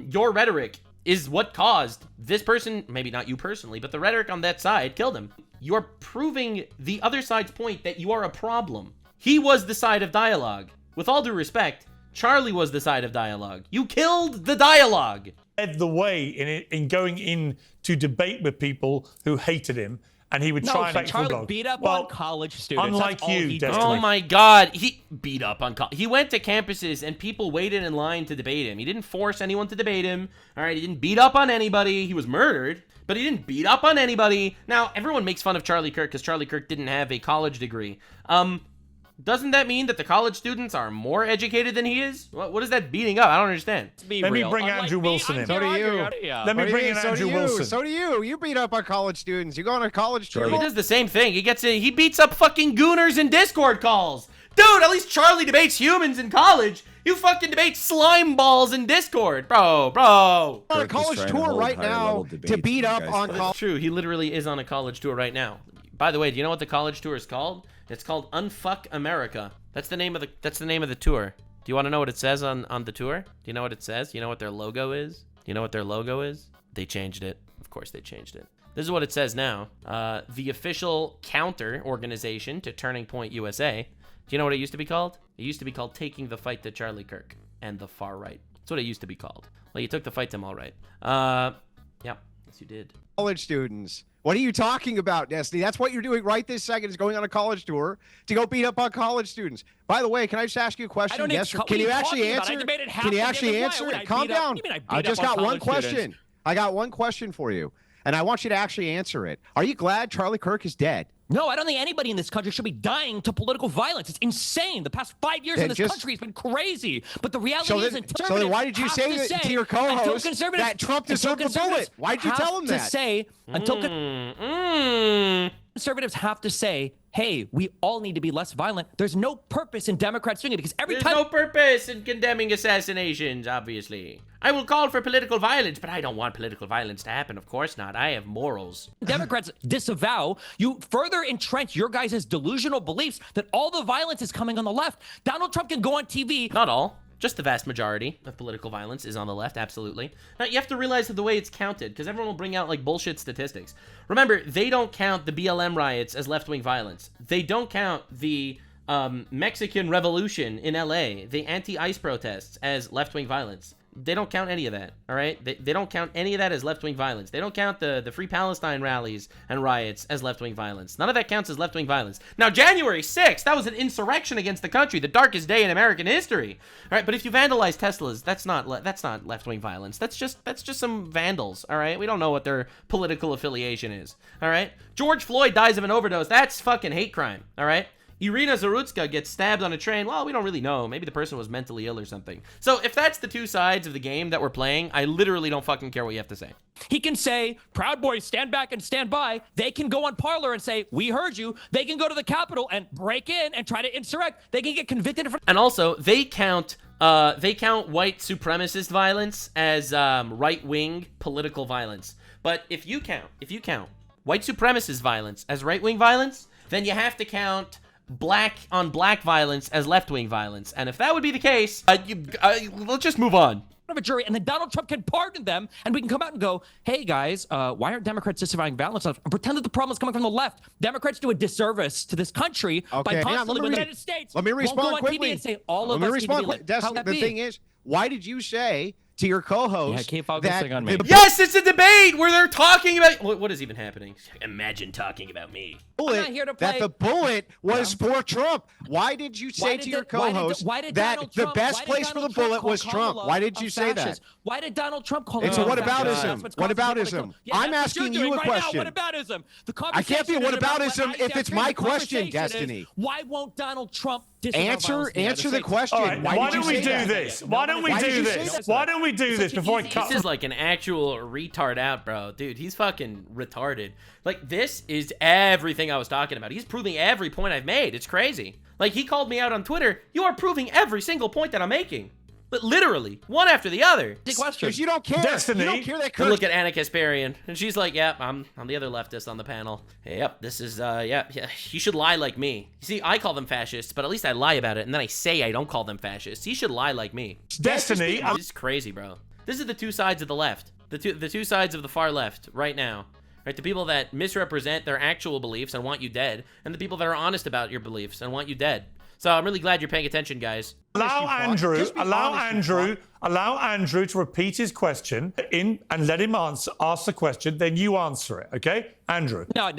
Your rhetoric is what caused this person, maybe not you personally, but the rhetoric on that side killed him. You're proving the other side's point that you are a problem. He was the side of dialogue. With all due respect, Charlie was the side of dialogue. You killed the dialogue. Led the way in going in to debate with people who hated him, and he would try and Charlie beat up on college students. Unlike That's all you, he Destiny. Oh my God, he beat up on college. He went to campuses and people waited in line to debate him. He didn't force anyone to debate him. All right, he didn't beat up on anybody. He was murdered, but he didn't beat up on anybody. Now, everyone makes fun of Charlie Kirk because Charlie Kirk didn't have a college degree. Doesn't that mean that the college students are more educated than he is? What is that beating up? I don't understand. Let me bring Andrew Wilson in. So do you. Let me bring in Andrew Wilson. So do you. You beat up on college students. You go on a college tour. He does the same thing. He beats up fucking gooners in Discord calls. Dude, at least Charlie debates humans in college. You fucking debate slime balls in Discord. Bro. On a college tour right now to beat up on college. That's true. He literally is on a college tour right now. By the way, do you know what the college tour is called? It's called Unfuck America. That's the name of the tour. Do you want to know what it says on the tour? Do you know what it says? Do you know what their logo is? Do you know what their logo is? They changed it. Of course they changed it. This is what it says now. The official counter organization to Turning Point USA. Do you know what it used to be called? It used to be called Taking the Fight to Charlie Kirk and the Far Right. That's what it used to be called. Well, you took the fight to them all right. Yeah, yes you did. College students. What are you talking about, Destiny? That's what you're doing right this second, is going on a college tour to go beat up on college students. By the way, can I just ask you a question? Yes, can you actually answer? Can you actually answer? Calm down. I just got one question. I got one question for you, and I want you to actually answer it. Are you glad Charlie Kirk is dead? No, I don't think anybody in this country should be dying to political violence. It's insane. The past 5 years in this country has been crazy. But the reality is, so then why did you say that to your co-host that Trump deserved a bullet? Why did you tell him that? Conservatives have to say, hey, we all need to be less violent. There's no purpose in Democrats doing it because There's no purpose in condemning assassinations, obviously. I will call for political violence, but I don't want political violence to happen. Of course not. I have morals. Democrats disavow, you further entrench your guys' delusional beliefs that all the violence is coming on the left. Donald Trump can go on TV. Not all. Just the vast majority of political violence is on the left, absolutely. Now, you have to realize that the way it's counted, because everyone will bring out, like, bullshit statistics. Remember, they don't count the BLM riots as left-wing violence. They don't count the Mexican Revolution in LA, the anti-ICE protests, as left-wing violence. They don't count any of that, all right? They don't count any of that as left-wing violence. They don't count the Free Palestine rallies and riots as left-wing violence. None of that counts as left-wing violence. Now, January 6th, that was an insurrection against the country, the darkest day in American history. All right, but if you vandalize Teslas, that's not left-wing violence. That's just some vandals, all right? We don't know what their political affiliation is, all right? George Floyd dies of an overdose. That's fucking hate crime, all right? Irina Zarutska gets stabbed on a train. Well, we don't really know. Maybe the person was mentally ill or something. So if that's the two sides of the game that we're playing, I literally don't fucking care what you have to say. He can say, Proud Boys, stand back and stand by. They can go on Parler and say, we heard you. They can go to the Capitol and break in and try to insurrect. They can get convicted. And also, they count white supremacist violence as right-wing political violence. But if you count white supremacist violence as right-wing violence, then you have to count black on black violence as left-wing violence. And if that would be the case, let's just move on. Of a jury, and then Donald Trump can pardon them, and we can come out and go, hey guys, why aren't Democrats disavowing violence? And pretend that the problem is coming from the left. Democrats do a disservice to this country by constantly with the United States. Let me respond quickly. And say, all of us need to be the thing is, why did you say to your co-host keep focusing on me. Yes, it's a debate where they're talking about what is even happening. Imagine talking about me. I'm not here to play. That the bullet was for Trump. Why did you say to your co-host that the best place for the bullet was Trump? Why did you say that? Why did Donald Trump call It's a whataboutism. Whataboutism. I'm asking you a question. Whataboutism. I can't be a whataboutism if it's my question, Destiny. Why won't Donald Trump answer the question? Right, why don't we do this? Why don't we do this? Why don't we do this before I cut? This is like an actual retard out, bro. Dude, he's fucking retarded. Like, this is everything I was talking about. He's proving every point I've made. It's crazy. Like, he called me out on Twitter. You are proving every single point that I'm making. But literally, one after the other. Because you don't care. Destiny. You don't care that Kirk. Look at Anna Kasparian, and she's like, "Yep, I'm the other leftist on the panel. Yep, this is yeah. You should lie like me. You see, I call them fascists, but at least I lie about it, and then I say I don't call them fascists. You should lie like me." Destiny. This is crazy, bro. This is the two sides of the left. The two sides of the far left right now. Right, the people that misrepresent their actual beliefs and want you dead, and the people that are honest about your beliefs and want you dead. So I'm really glad you're paying attention, guys. Allow Andrew to repeat his question and let him ask the question, then you answer it, okay? Andrew. No,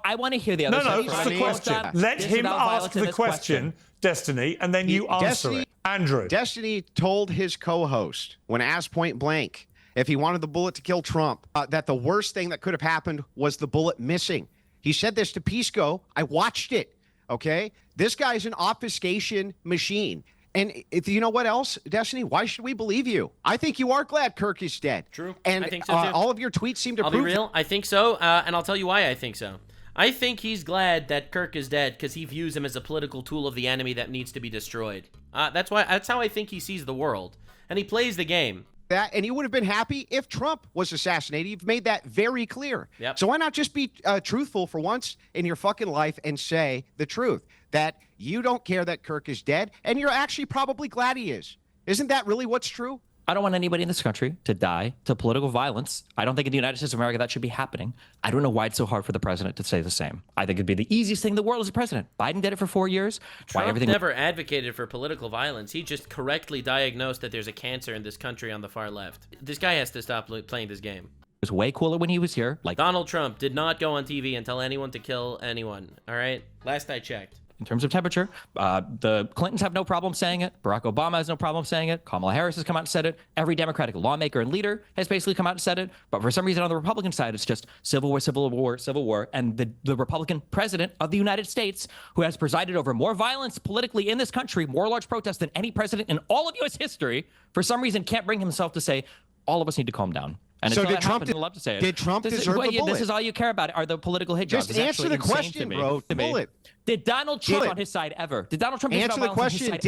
I want to hear the other side. No, it's the question. Let him ask the question, Destiny, and then you answer it. Andrew. Destiny told his co-host, when asked point blank, if he wanted the bullet to kill Trump, that the worst thing that could have happened was the bullet missing. He said this to Pisco. I watched it. Okay, this guy's an obfuscation machine. And if you know what else, Destiny, why should we believe you? I think you are glad Kirk is dead. True. And I think so too. All of your tweets seem to prove I'll be real. I think so, and I'll tell you why I think so. I think he's glad that Kirk is dead because he views him as a political tool of the enemy that needs to be destroyed. That's how I think he sees the world, and he plays the game. That, and you would have been happy if Trump was assassinated. You've made that very clear. Yep. So why not just be truthful for once in your fucking life and say the truth, that you don't care that Kirk is dead, and you're actually probably glad he is. Isn't that really what's true? I don't want anybody in this country to die to political violence. I don't think in the United States of America that should be happening. I don't know why it's so hard for the president to say the same. I think it'd be the easiest thing in the world as a president. Biden did it for 4 years. Trump never advocated for political violence. He just correctly diagnosed that there's a cancer in this country on the far left. This guy has to stop playing this game. It was way cooler when he was here. Like Donald Trump did not go on TV and tell anyone to kill anyone. All right? Last I checked. In terms of temperature, the Clintons have no problem saying it. Barack Obama has no problem saying it. Kamala Harris has come out and said it. Every Democratic lawmaker and leader has basically come out and said it. But for some reason on the Republican side, it's just civil war, civil war, civil war. And the Republican president of the United States, who has presided over more violence politically in this country, more large protests than any president in all of U.S. history, for some reason can't bring himself to say, all of us need to calm down. And so did Trump love to say it. Did Trump deserve the bullet? This is all you care about are the political hit jobs. Just answer the question, bro. Bullet. Did Donald Trump on his side ever? Did Donald Trump answer the question?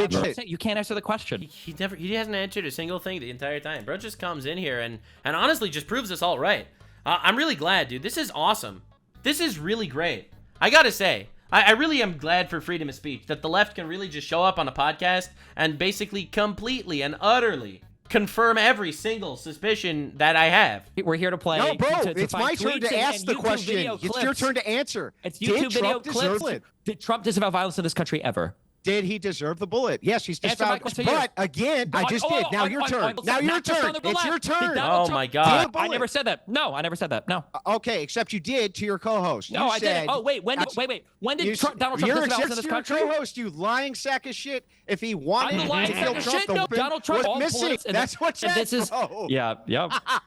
You can't answer the question. He hasn't answered a single thing the entire time. Bro just comes in here and honestly just proves us all right. I'm really glad, dude. This is awesome. This is really great. I gotta say, I really am glad for freedom of speech, that the left can really just show up on a podcast and basically completely and utterly confirm every single suspicion that I have. We're here to play. No, bro, it's my turn to ask the question. It's your turn to answer. It's YouTube video clips. Did Trump disavow violence in this country ever? Did he deserve the bullet? Yes, he's Answer my disfound. question But here. again, I just did. Now your turn. Now your turn. It's your turn. Oh my God. I never said that. No, I never said that. No. Okay, except you did to your co-host. No, I didn't. Oh, wait. When did Donald Trump you're disavow us in this your country? co-host, you lying sack of shit. If he wanted I'm the lying to kill sack of Trump, shit. the No, weapon Donald Trump was missing. That's what this is. bro. Yeah.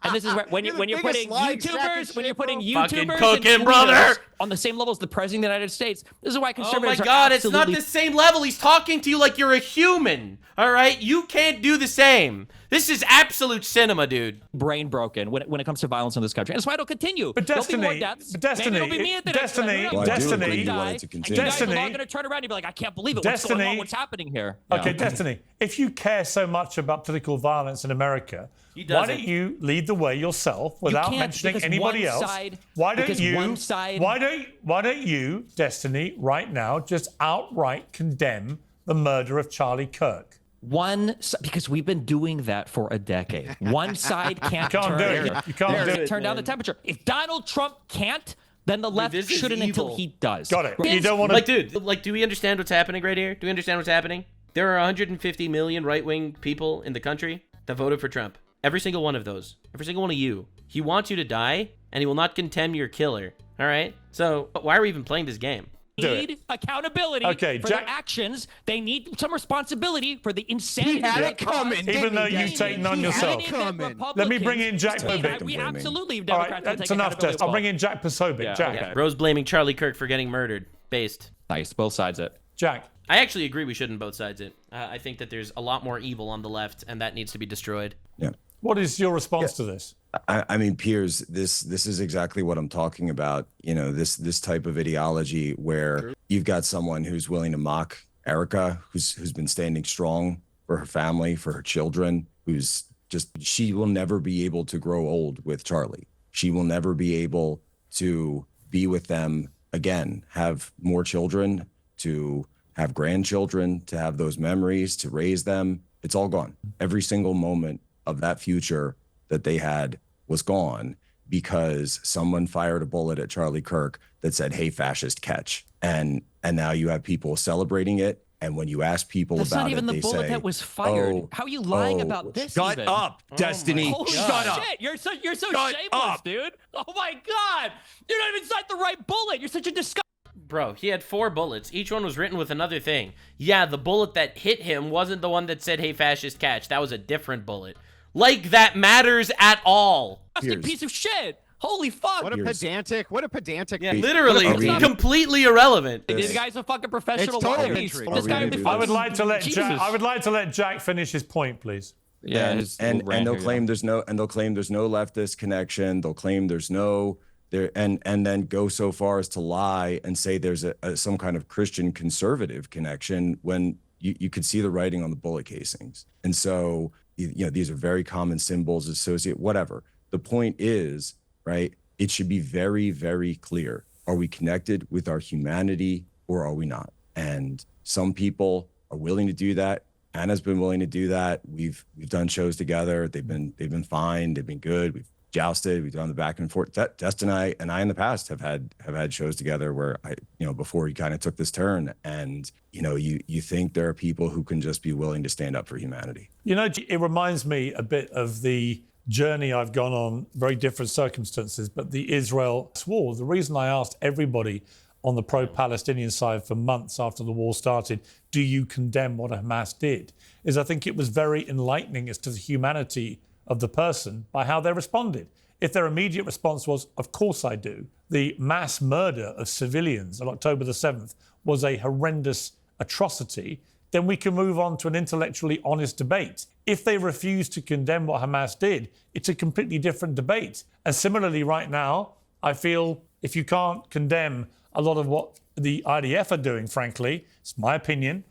And this is where when you're putting YouTubers, Fucking and cooking, brother. on the same level as the president of the United States. This is why Oh conservatives my are God, it's not absolutely the same level. He's talking to you like you're a human. All right, you can't do the same. This is absolute cinema, dude. brain broken when it comes to violence in this country. And that's why it'll continue. But There'll be more Destiny, deaths. but Destiny, Maybe it'll be me at the next one. Destiny, Well, I do Destiny, agree you want it to And continue. you guys are Destiny. all going to turn around and be like, I can't believe it. What's going on? What's happening here? Okay, Yeah. Destiny, if you care so much about political violence in America, why doesn't. don't you lead the way yourself without can't, mentioning because anybody one else? side- Why don't because you? one side- Why don't you, Destiny, right now just outright condemn the murder of Charlie Kirk? Because we've been doing that for a decade. One side can't, You can't do it. turn, You can't do it, turn down the man. temperature. If Donald Trump can't, then the left this is shouldn't until evil. he does. Got it. This- You don't want to. Like, dude, like, do we understand what's happening right here? Do we understand what's happening? There are 150 million right-wing people in the country that voted for Trump. Every single one of those. Every single one of you. He wants you to die, and he will not condemn your killer. All right? So, why are we even playing this game? Need accountability for their actions. They need some responsibility for the insanity. He had it coming, Even though you take none yourself. Let me bring in Jack Posobiec. We absolutely, All Democrats, right, will that's take enough, accountability Des. as I'll well. bring in Jack Posobiec. Yeah, Jack. okay. Bro's blaming Charlie Kirk for getting murdered. Based. Nice, both sides it. Jack. I actually agree we shouldn't both sides it. I think that there's a lot more evil on the left, and that needs to be destroyed. Yeah. What is your response to this? I mean, Piers, this is exactly what I'm talking about. You know, this type of ideology where you've got someone who's willing to mock Erica, who's been standing strong for her family, for her children, she will never be able to grow old with Charlie. She will never be able to be with them again, have more children, to have grandchildren, to have those memories, to raise them. It's all gone. Every single moment of that future that they had was gone because someone fired a bullet at Charlie Kirk that said, "Hey, fascist, catch." And now you have people celebrating it. And when you ask people That's about not even it, the they bullet say, that was fired. "Oh, How are you lying oh, about this? shut even? up, Destiny. Holy Shut up. shit! You're so Shut shameless, up. dude. Oh my god! You're not even inside the right bullet. You're such a disgusting. Bro, he had 4 bullets. Each one was written with another thing. Yeah, the bullet that hit him wasn't the one that said, "Hey, fascist, catch." That was a different bullet. Like, that matters at all. Piece of shit. Holy fuck! What a pedantic. Yeah, piece. literally, completely irrelevant. This guy's a fucking professional It's total liar. hatred. This guy would be I would like to let Jesus. Jack finish his point, please. Yeah, and they'll claim there's no leftist connection. They'll claim there's no there and then go so far as to lie and say there's some kind of Christian conservative connection when you could see the writing on the bullet casings. And so these are very common symbols associated, whatever. The point is, right, it should be very, very clear. Are we connected with our humanity or are we not? And some people are willing to do that. Anna's been willing to do that. We've done shows together. They've been fine. They've been good. We've jousted. We've done the back and forth. Destiny and I in the past have had shows together where before he kind of took this turn, and you think there are people who can just be willing to stand up for humanity. It reminds me a bit of the journey I've gone on, very different circumstances, but the Israel war. The reason I asked everybody on the pro-Palestinian side for months after the war started, do you condemn what Hamas did, is I think it was very enlightening as to the humanity of the person by how they responded. If their immediate response was, "Of course I do," the mass murder of civilians on October the 7th was a horrendous atrocity, then we can move on to an intellectually honest debate. If they refuse to condemn what Hamas did, it's a completely different debate. And similarly, right now, I feel if you can't condemn a lot of what the IDF are doing, frankly, it's my opinion,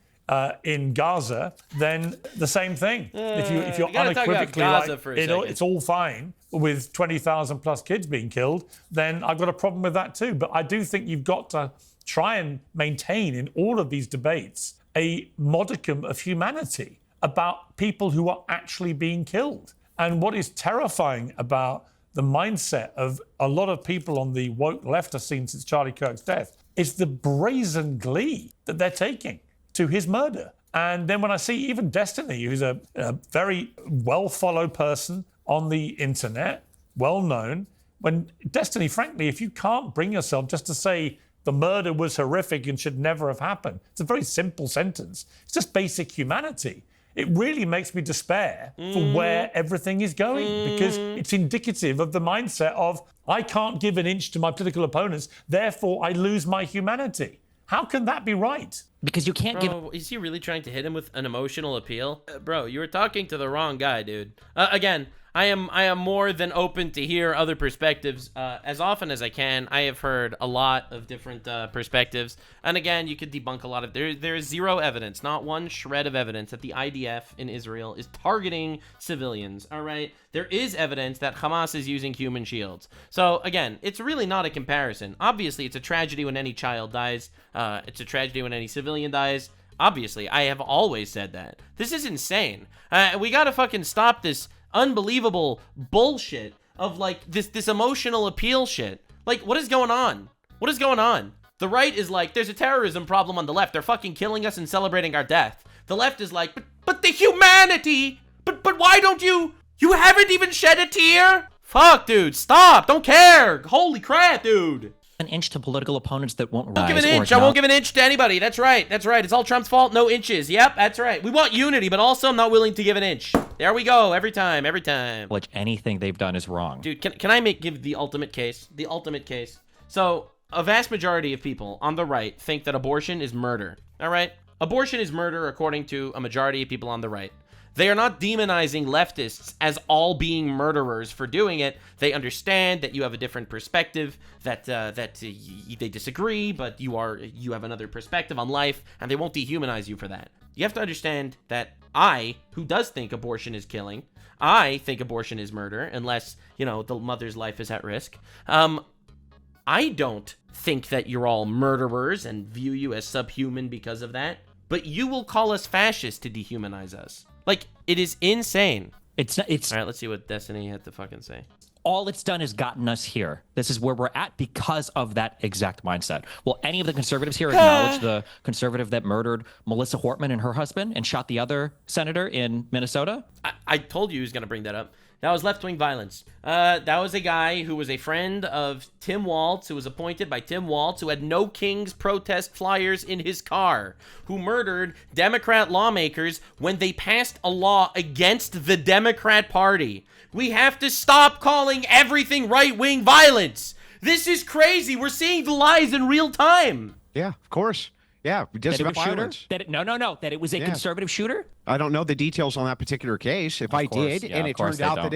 in Gaza, then the same thing. If you're unequivocally like, it's all fine with 20,000 plus kids being killed, then I've got a problem with that too. But I do think you've got to try and maintain in all of these debates a modicum of humanity about people who are actually being killed. And what is terrifying about the mindset of a lot of people on the woke left I've seen since Charlie Kirk's death is the brazen glee that they're taking to his murder. And then when I see even Destiny, who's a very well-followed person on the internet, well-known, when Destiny, frankly, if you can't bring yourself just to say the murder was horrific and should never have happened, it's a very simple sentence. It's just basic humanity. It really makes me despair for where everything is going, because it's indicative of the mindset of, I can't give an inch to my political opponents, therefore I lose my humanity. How can that be right? Because you can't give... Is he really trying to hit him with an emotional appeal? Bro, you were talking to the wrong guy, dude. Again, I am more than open to hear other perspectives. As often as I can, I have heard a lot of different perspectives. And again, you could debunk a lot of... There is zero evidence, not one shred of evidence that the IDF in Israel is targeting civilians, all right? There is evidence that Hamas is using human shields. So again, it's really not a comparison. Obviously, it's a tragedy when any child dies. It's a tragedy when any civilian dies. Obviously, I have always said that. This is insane. We gotta fucking stop this unbelievable bullshit of like this emotional appeal shit. Like, what is going on? What is going on? The right is like, there's a terrorism problem on the left. They're fucking killing us and celebrating our death. The left is like, but the humanity. But why don't you haven't even shed a tear? Fuck, dude, stop. Don't care. Holy crap, dude. An inch to political opponents that won't rise. I won't give an inch to anybody. That's right. That's right. It's all Trump's fault. No inches. Yep, that's right. We want unity, but also I'm not willing to give an inch. There we go. Every time. Every time. Which anything they've done is wrong. Dude, can I give the ultimate case? The ultimate case. So, a vast majority of people on the right think that abortion is murder. All right? Abortion is murder according to a majority of people on the right. They are not demonizing leftists as all being murderers for doing it. They understand that you have a different perspective, that they disagree, but you have another perspective on life, and they won't dehumanize you for that. You have to understand that I, who does think abortion is killing, I think abortion is murder, unless, the mother's life is at risk. I don't think that you're all murderers and view you as subhuman because of that, but you will call us fascists to dehumanize us. Like, it is insane. It's All right, let's see what Destiny had to fucking say. All it's done is gotten us here. This is where we're at because of that exact mindset. Will any of the conservatives here acknowledge the conservative that murdered Melissa Hortman and her husband and shot the other senator in Minnesota? I told you he was going to bring that up. That was left-wing violence. That was a guy who was a friend of Tim Walz, who was appointed by Tim Walz, who had No Kings protest flyers in his car, who murdered Democrat lawmakers when they passed a law against the Democrat Party. We have to stop calling everything right-wing violence. This is crazy. We're seeing the lies in real time. Yeah, of course. Yeah, just about violence. No. That it was a conservative shooter? I don't know the details on that particular case. If I did, and it turned out that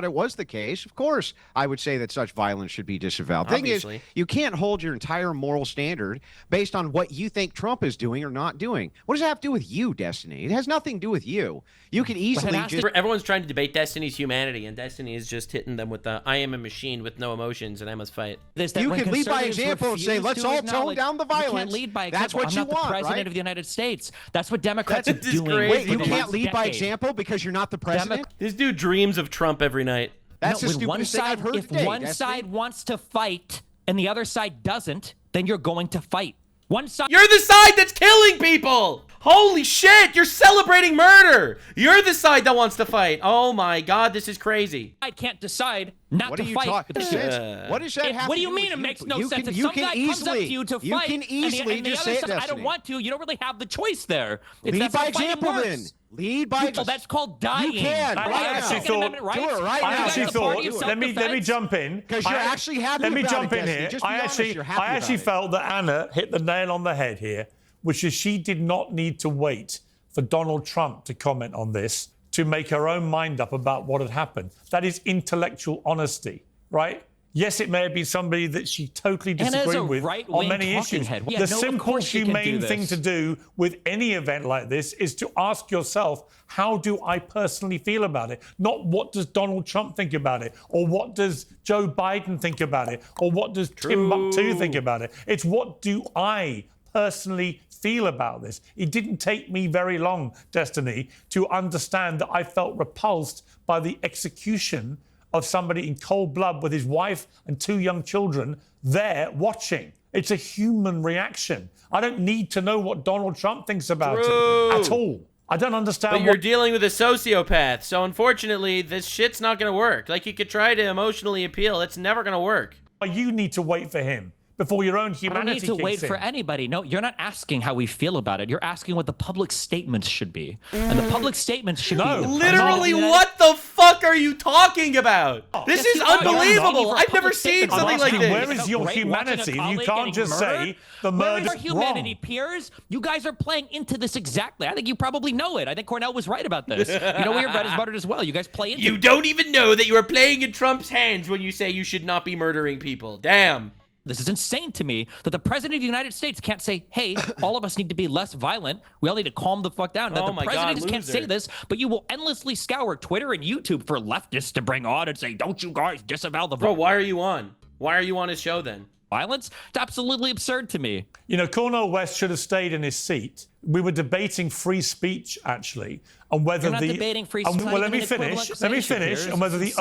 it was the case, of course, I would say that such violence should be disavowed. Thing is, you can't hold your entire moral standard based on what you think Trump is doing or not doing. What does that have to do with you, Destiny? It has nothing to do with you. You can easily Everyone's trying to debate Destiny's humanity, and Destiny is just hitting them with the, I am a machine with no emotions, and I must fight. You can lead by example and say, let's all tone down the violence. You can't lead by example. That's what you want, I'm not the president of the United States. That's what Democrats are doing. Wait, you can't lead by example because you're not the president? This dude dreams of Trump every night. That's the stupidest thing I've heard today. If one side wants to fight and the other side doesn't, then you're going to fight. One side. You're the side that's killing people! Holy shit, you're celebrating murder! You're the side that wants to fight. Oh my god, this is crazy. I can't decide not to fight. What does that have What do to you do mean with it you? makes no You sense? can- If you some can guy comes up to you to you fight, can easily and the just other say it, side, I don't Destiny. want to, you don't really have the choice there. Lead by example, then. Lead by example. That's called dying. You can. I actually thought. I actually thought. Let me jump in because you're actually happy. Let me about jump it, in Destiny. here. Just be I honest, actually you're happy about it. felt that Anna hit the nail on the head here, which is she did not need to wait for Donald Trump to comment on this to make her own mind up about what had happened. That is intellectual honesty, right? Yes, it may have been somebody that she totally disagreed with on many issues. The simple, humane thing to do with any event like this is to ask yourself, how do I personally feel about it? Not what does Donald Trump think about it, or what does Joe Biden think about it, or what does Timbuktu think about it. It's what do I personally feel about this. It didn't take me very long, Destiny, to understand that I felt repulsed by the execution of somebody in cold blood with his wife and 2 young children there watching. It's a human reaction. I don't need to know what Donald Trump thinks about True. it at all. I don't understand. But you're dealing with a sociopath, so unfortunately, this shit's not gonna work. Like, you could try to emotionally appeal, it's never gonna work. You need to wait for him before your own I humanity don't need to wait kicks in. for anybody. No, you're not asking how we feel about it. You're asking what the public statements should be. And the public statements should be... Literally, what the fuck are you talking about? This is unbelievable. I've never seen something like this. Where is your humanity? You can't just say the murder's Where is our humanity, wrong. peers? You guys are playing into this exactly. I think you probably know it. I think Cornell was right about this. You know where your bread is buttered as well. You guys play into You don't even know that you are playing in Trump's hands when you say you should not be murdering people. Damn. This is insane to me that the president of the United States can't say, hey, all of us need to be less violent. We all need to calm the fuck down. That the president can't say this, but you will endlessly scour Twitter and YouTube for leftists to bring on and say, don't you guys disavow the Bro, why are you on? Why are you on his show then? Violence? It's absolutely absurd to me. You know, Cornel West should have stayed in his seat. We were debating free speech, actually, and whether You're not debating free speech. Well, let me finish. And whether the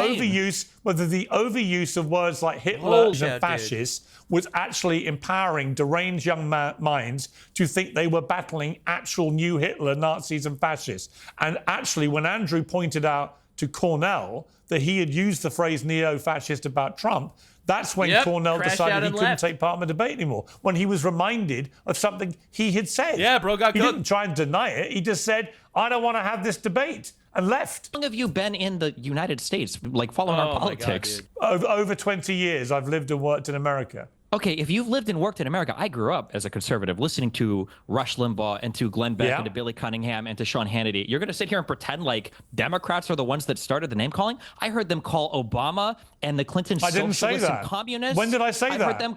overuse of words like Hitler and fascist was actually empowering deranged young minds to think they were battling actual new Hitler, Nazis, and fascists. And actually, when Andrew pointed out to Cornell that he had used the phrase neo-fascist about Trump, that's when Cornell decided he couldn't take part in the debate anymore. When he was reminded of something he had said. Yeah, bro got He didn't try and deny it. He just said, I don't want to have this debate, and left. How long have you been in the United States, like following our politics? Over 20 years I've lived and worked in America. Okay, if you've lived and worked in America, I grew up as a conservative listening to Rush Limbaugh and to Glenn Beck and to Billy Cunningham and to Sean Hannity. You're going to sit here and pretend like Democrats are the ones that started the name calling? I heard them call Obama and the Clinton socialists and communists. When did I say that? Heard them,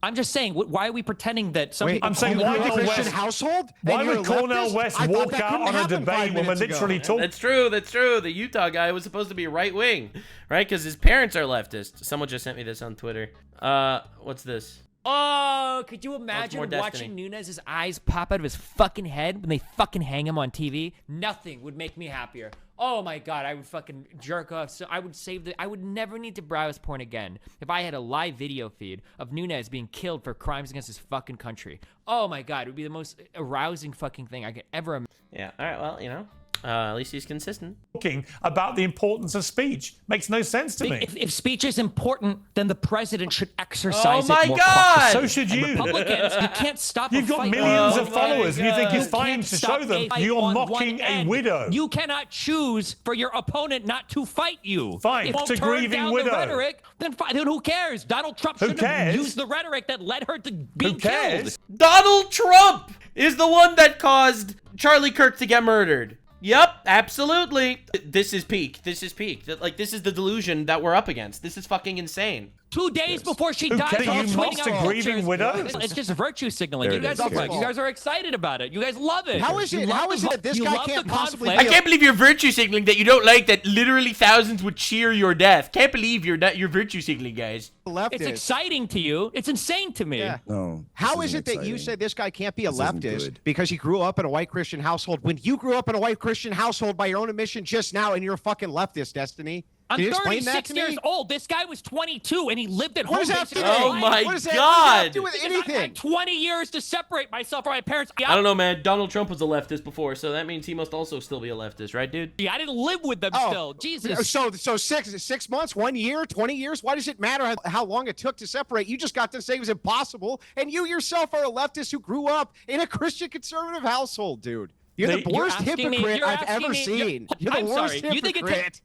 I'm just saying, why are we pretending that some people... I'm saying, why would Christian household? Why would Cornel West walk out on a debate when we're literally talking? That's true. The Utah guy was supposed to be right-wing, right? Because his parents are leftist. Someone just sent me this on Twitter. What's this? Oh, could you imagine watching Nunes' eyes pop out of his fucking head when they fucking hang him on TV? Nothing would make me happier. Oh my God, I would fucking jerk off. So I would I would never need to browse porn again if I had a live video feed of Nunes being killed for crimes against his fucking country. Oh my God, it would be the most arousing fucking thing I could ever imagine. Yeah, all right, well, you know. At least he's consistent. Talking about the importance of speech makes no sense to me. If speech is important, then the president should exercise it more Oh my God! So should you. Republicans, you can't stop. You've got millions of followers, and you think it's fine to show them you're mocking a widow. You cannot choose for your opponent not to fight you. Fine, it's a grieving widow. The rhetoric, then who cares? Donald Trump shouldn't have used the rhetoric that led her to be killed. Donald Trump is the one that caused Charlie Kirk to get murdered. Yep, absolutely. This is peak. This is peak. Like, this is the delusion that we're up against. This is fucking insane. 2 days before she died, you mocked a grieving widow? It's just virtue signaling. You guys are excited about it. You guys love it. How is it that this guy can't possibly... I can't believe you're virtue signaling that you don't like that literally thousands would cheer your death. Can't believe you're virtue signaling, guys. It's exciting to you. It's insane to me. Yeah. No. How is it that you say this guy can't be a leftist because he grew up in a white Christian household when you grew up in a white Christian household by your own admission just now and you're a fucking leftist, Destiny? I'm 36 years old. This guy was 22 and he lived at home. Oh my God. What does that have to do with anything? I had 20 years to separate myself from my parents. I don't know, man. Donald Trump was a leftist before, so that means he must also still be a leftist, right, dude? Yeah, I didn't live with them still. Jesus. So 6 months, 1 year, 20 years? Why does it matter how long it took to separate? You just got to say it was impossible, and you yourself are a leftist who grew up in a Christian conservative household, dude. You're the worst hypocrite I've ever seen. You're the worst hypocrite.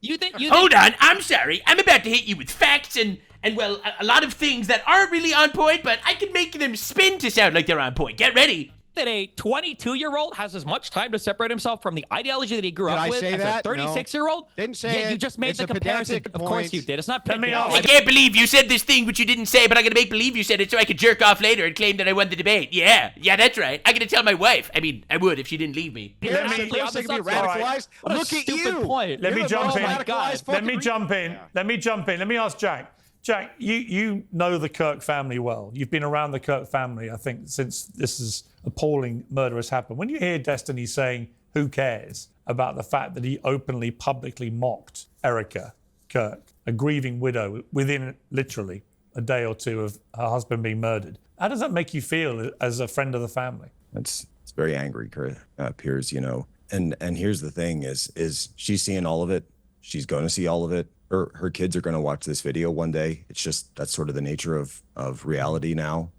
Hold on, I'm sorry. I'm about to hit you with facts and well, a lot of things that aren't really on point, but I can make them spin to sound like they're on point. Get ready. That a 22-year-old has as much time to separate himself from the ideology that he grew up with as a 36-year-old? Didn't say yeah, you just made the comparison. Of course you did. It's not picking I can't believe you said this thing which you didn't say, but I'm gonna make believe you said it so I could jerk off later and claim that I won the debate. Yeah, that's right. I'm gonna tell my wife. I mean, I would if she didn't leave me. Let me radicalized. Look at you. Point. Let me jump in. Let me ask Jack. Jack, you know the Kirk family well. You've been around the Kirk family, I think, since this is appalling murder has happened. When you hear Destiny saying, who cares, about the fact that he openly, publicly mocked Erica Kirk, a grieving widow, within literally a day or two of her husband being murdered. How does that make you feel as a friend of the family? It's very angry, Piers, you know. And here's the thing is she's seeing all of it. She's going to see all of it. Her kids are going to watch this video one day. It's just, that's sort of the nature of reality now.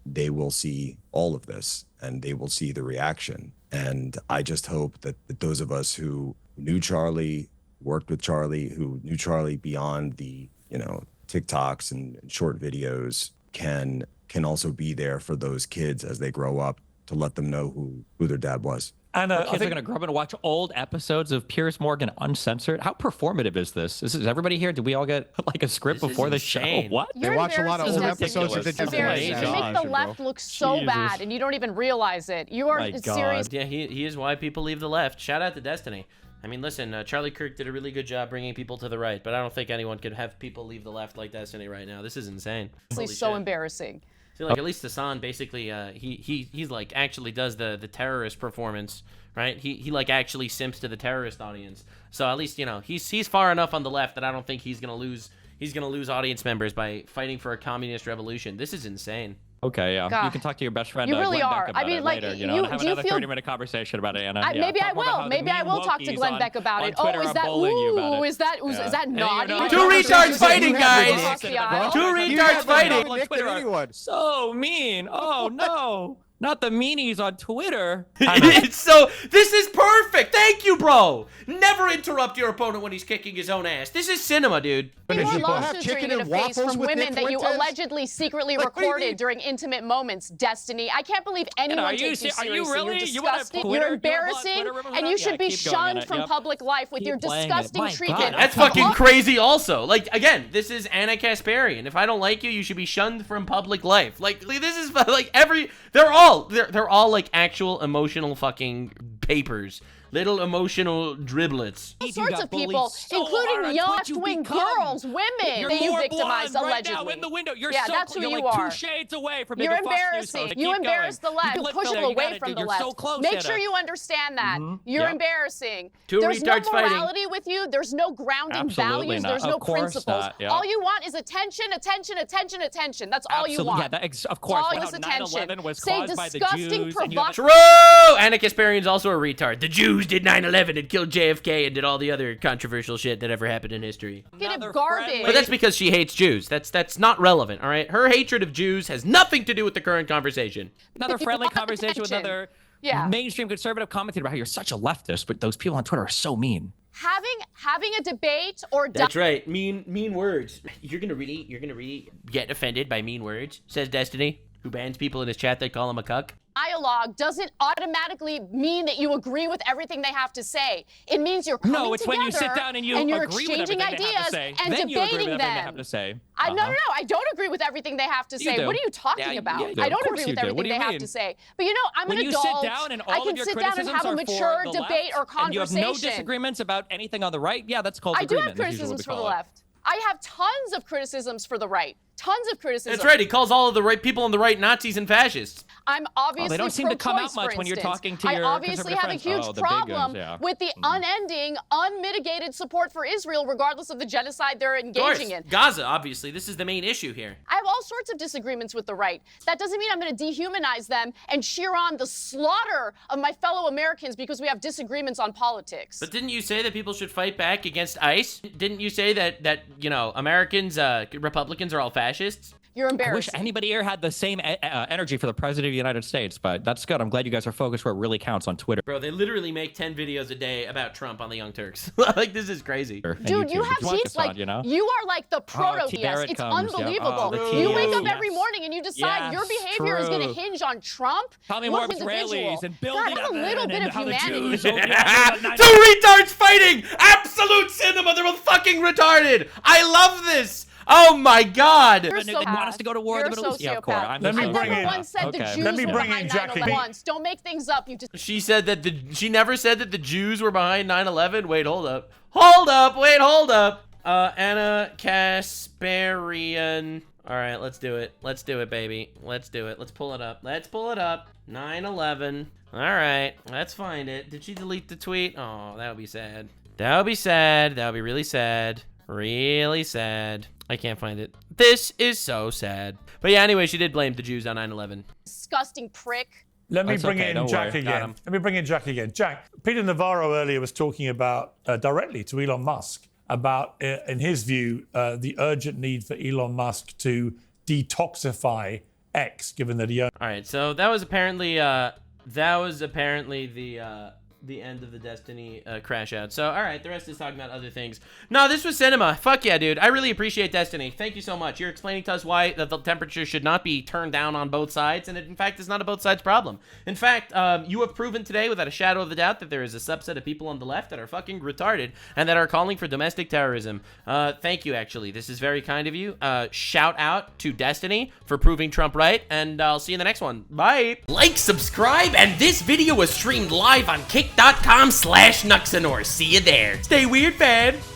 They will see all of this and they will see the reaction. And I just hope that those of us who knew Charlie, worked with Charlie, who knew Charlie beyond the, you know, TikToks and short videos can also be there for those kids as they grow up to let them know who their dad was. And kids are going to grow up and watch old episodes of Piers Morgan uncensored. How performative is this? Is everybody here? Did we all get like a script before the show? What? They watch a lot of old episodes of the You make the left look so bad, and you don't even realize it. You are serious. Yeah, he is why people leave the left. Shout out to Destiny. I mean, listen, Charlie Kirk did a really good job bringing people to the right, but I don't think anyone could have people leave the left like Destiny right now. This is insane. It's so embarrassing. See, like, at least Hassan basically, he's like actually does the terrorist performance, right? He like actually simps to the terrorist audience. So at least, you know, he's far enough on the left that I don't think he's gonna lose audience members by fighting for a communist revolution. This is insane. Okay, yeah. God. You can talk to your best friend. You really Glenn are. Beck about I mean, it like, later, you know, and have do you another feel 30-minute conversation about it, Anna. Maybe I will. Maybe I will talk to Glenn Beck about it. Oh, is that? Ooh, is that naughty? Two retards fighting, guys. Two retards fighting. So mean. Oh no. Not the meanies on Twitter. This is perfect. Thank you, bro. Never interrupt your opponent when he's kicking his own ass. This is cinema, dude. More lawsuits are you going to face from women that you allegedly secretly recorded during intimate moments, Destiny? I can't believe anyone takes you seriously. Are you really? You're disgusting. You're embarrassing, and you should be shunned from public life with your disgusting treatment. That's fucking crazy also. Like, again, this is Anna Kasparian. If I don't like you, you should be shunned from public life. Like, this is like they're all like actual emotional fucking papers. Little emotional driblets. All sorts of people, including left-wing girls, women, that you victimized allegedly. Right now in the window. You're that's who you're you like are. 2 shades away from being You're a Fox News embarrassing. host. You embarrass the left. You push them away from the You're left. so close, Make Anna. sure you understand that. You're embarrassing. Two There's no retards fighting. morality with you. There's no grounding Absolutely values. not. There's no Of course principles. not, yeah. All you want is attention, attention, attention, attention. That's all you want. Yeah, of course. All is attention. 9/11 was Say caused by the disgusting, Jews. And you have True! Anna Kasparian's also a retard. The Jews did 9/11 and killed JFK and did all the other controversial shit that ever happened in history. Garbage. But that's because she hates Jews. That's not relevant, all right? Her hatred of Jews has nothing to do with the current conversation. Another friendly conversation with another mainstream conservative commentator about how you're such a leftist, but those people on Twitter are so mean. Having a debate or That's right. Mean words. You're gonna really get offended by mean words, says Destiny, who bans people in his chat that call him a cuck. Dialogue doesn't automatically mean that you agree with everything they have to say. It means you're coming No, it's together when you sit down and you're exchanging with everything ideas they have to say. and then debating you agree with everything them. they have to say. No, I don't agree with everything they have to say. do. What are you talking Yeah, about? you do. I Of don't course agree you with do. What everything do they you have mean? to say. But you know, I'm When an you adult. sit down and all I of can your sit down and criticisms have a are mature for the debate left, or conversation. and you have no disagreements about anything on the right, yeah, that's called I do agreement. have criticisms for the left. I have tons of criticisms for the right. Tons of criticisms. That's right. He calls all of the right people on the right Nazis and fascists. I'm obviously they don't seem to come out pro-choice, much for when you're instance. talking to I your obviously have a conservative huge friends. Oh, the big problem guns, yeah. with the unending, unmitigated support for Israel, regardless of the genocide they're engaging in. Gaza, obviously. This is the main issue here. I have all sorts of disagreements with the right. That doesn't mean I'm going to dehumanize them and cheer on the slaughter of my fellow Americans because we have disagreements on politics. But didn't you say that people should fight back against ICE? Didn't you say that you know, Americans, Republicans are all fascists? You're I embarrassing. wish anybody here had the same energy for the president of the United States, but that's good. I'm glad you guys are focused where it really counts on Twitter. Bro, they literally make 10 videos a day about Trump on the Young Turks. Like, this is crazy. Dude, you have cheats like, you are like the proto-BS. It's unbelievable. You wake up every morning and you decide your behavior is going to hinge on Trump. Tell me What more individual? Israelis and building God, have a little bit of humanity. Two retards fighting! Absolute cinema! They're both fucking retarded! I love this! Oh my God! You're They want us to go to war in the Middle East. Yeah, of course. I never once said the Jews were behind 9/11 once. Don't make things up. You just. She said that she never said that the Jews were behind 9/11. Wait, hold up. Hold up. Wait, hold up. Anna Kasparian. All right, let's do it. Let's do it, baby. Let's do it. Let's pull it up. Let's pull it up. 9/11. All right, let's find it. Did she delete the tweet? Oh, that would be sad. That would be sad. That would be really sad. Really sad. I can't find it. This is so sad. But yeah, anyway, she did blame the Jews on 9/11. Disgusting prick. Let me bring in Jack again. Let me bring in Jack again. Jack, Peter Navarro earlier was talking about directly to Elon Musk about, in his view, the urgent need for Elon Musk to detoxify X, given that he owns. All right, so that was apparently the end of the Destiny crash out. So, all right, the rest is talking about other things. No, this was cinema. Fuck yeah, dude. I really appreciate Destiny. Thank you so much. You're explaining to us why the temperature should not be turned down on both sides, and it, in fact, is not a both sides problem. In fact, you have proven today, without a shadow of a doubt, that there is a subset of people on the left that are fucking retarded and that are calling for domestic terrorism. Thank you, actually. This is very kind of you. Shout out to Destiny for proving Trump right, and I'll see you in the next one. Bye. Like, subscribe, and this video was streamed live on kick.com/Nuxanor. See you there. Stay weird, fam.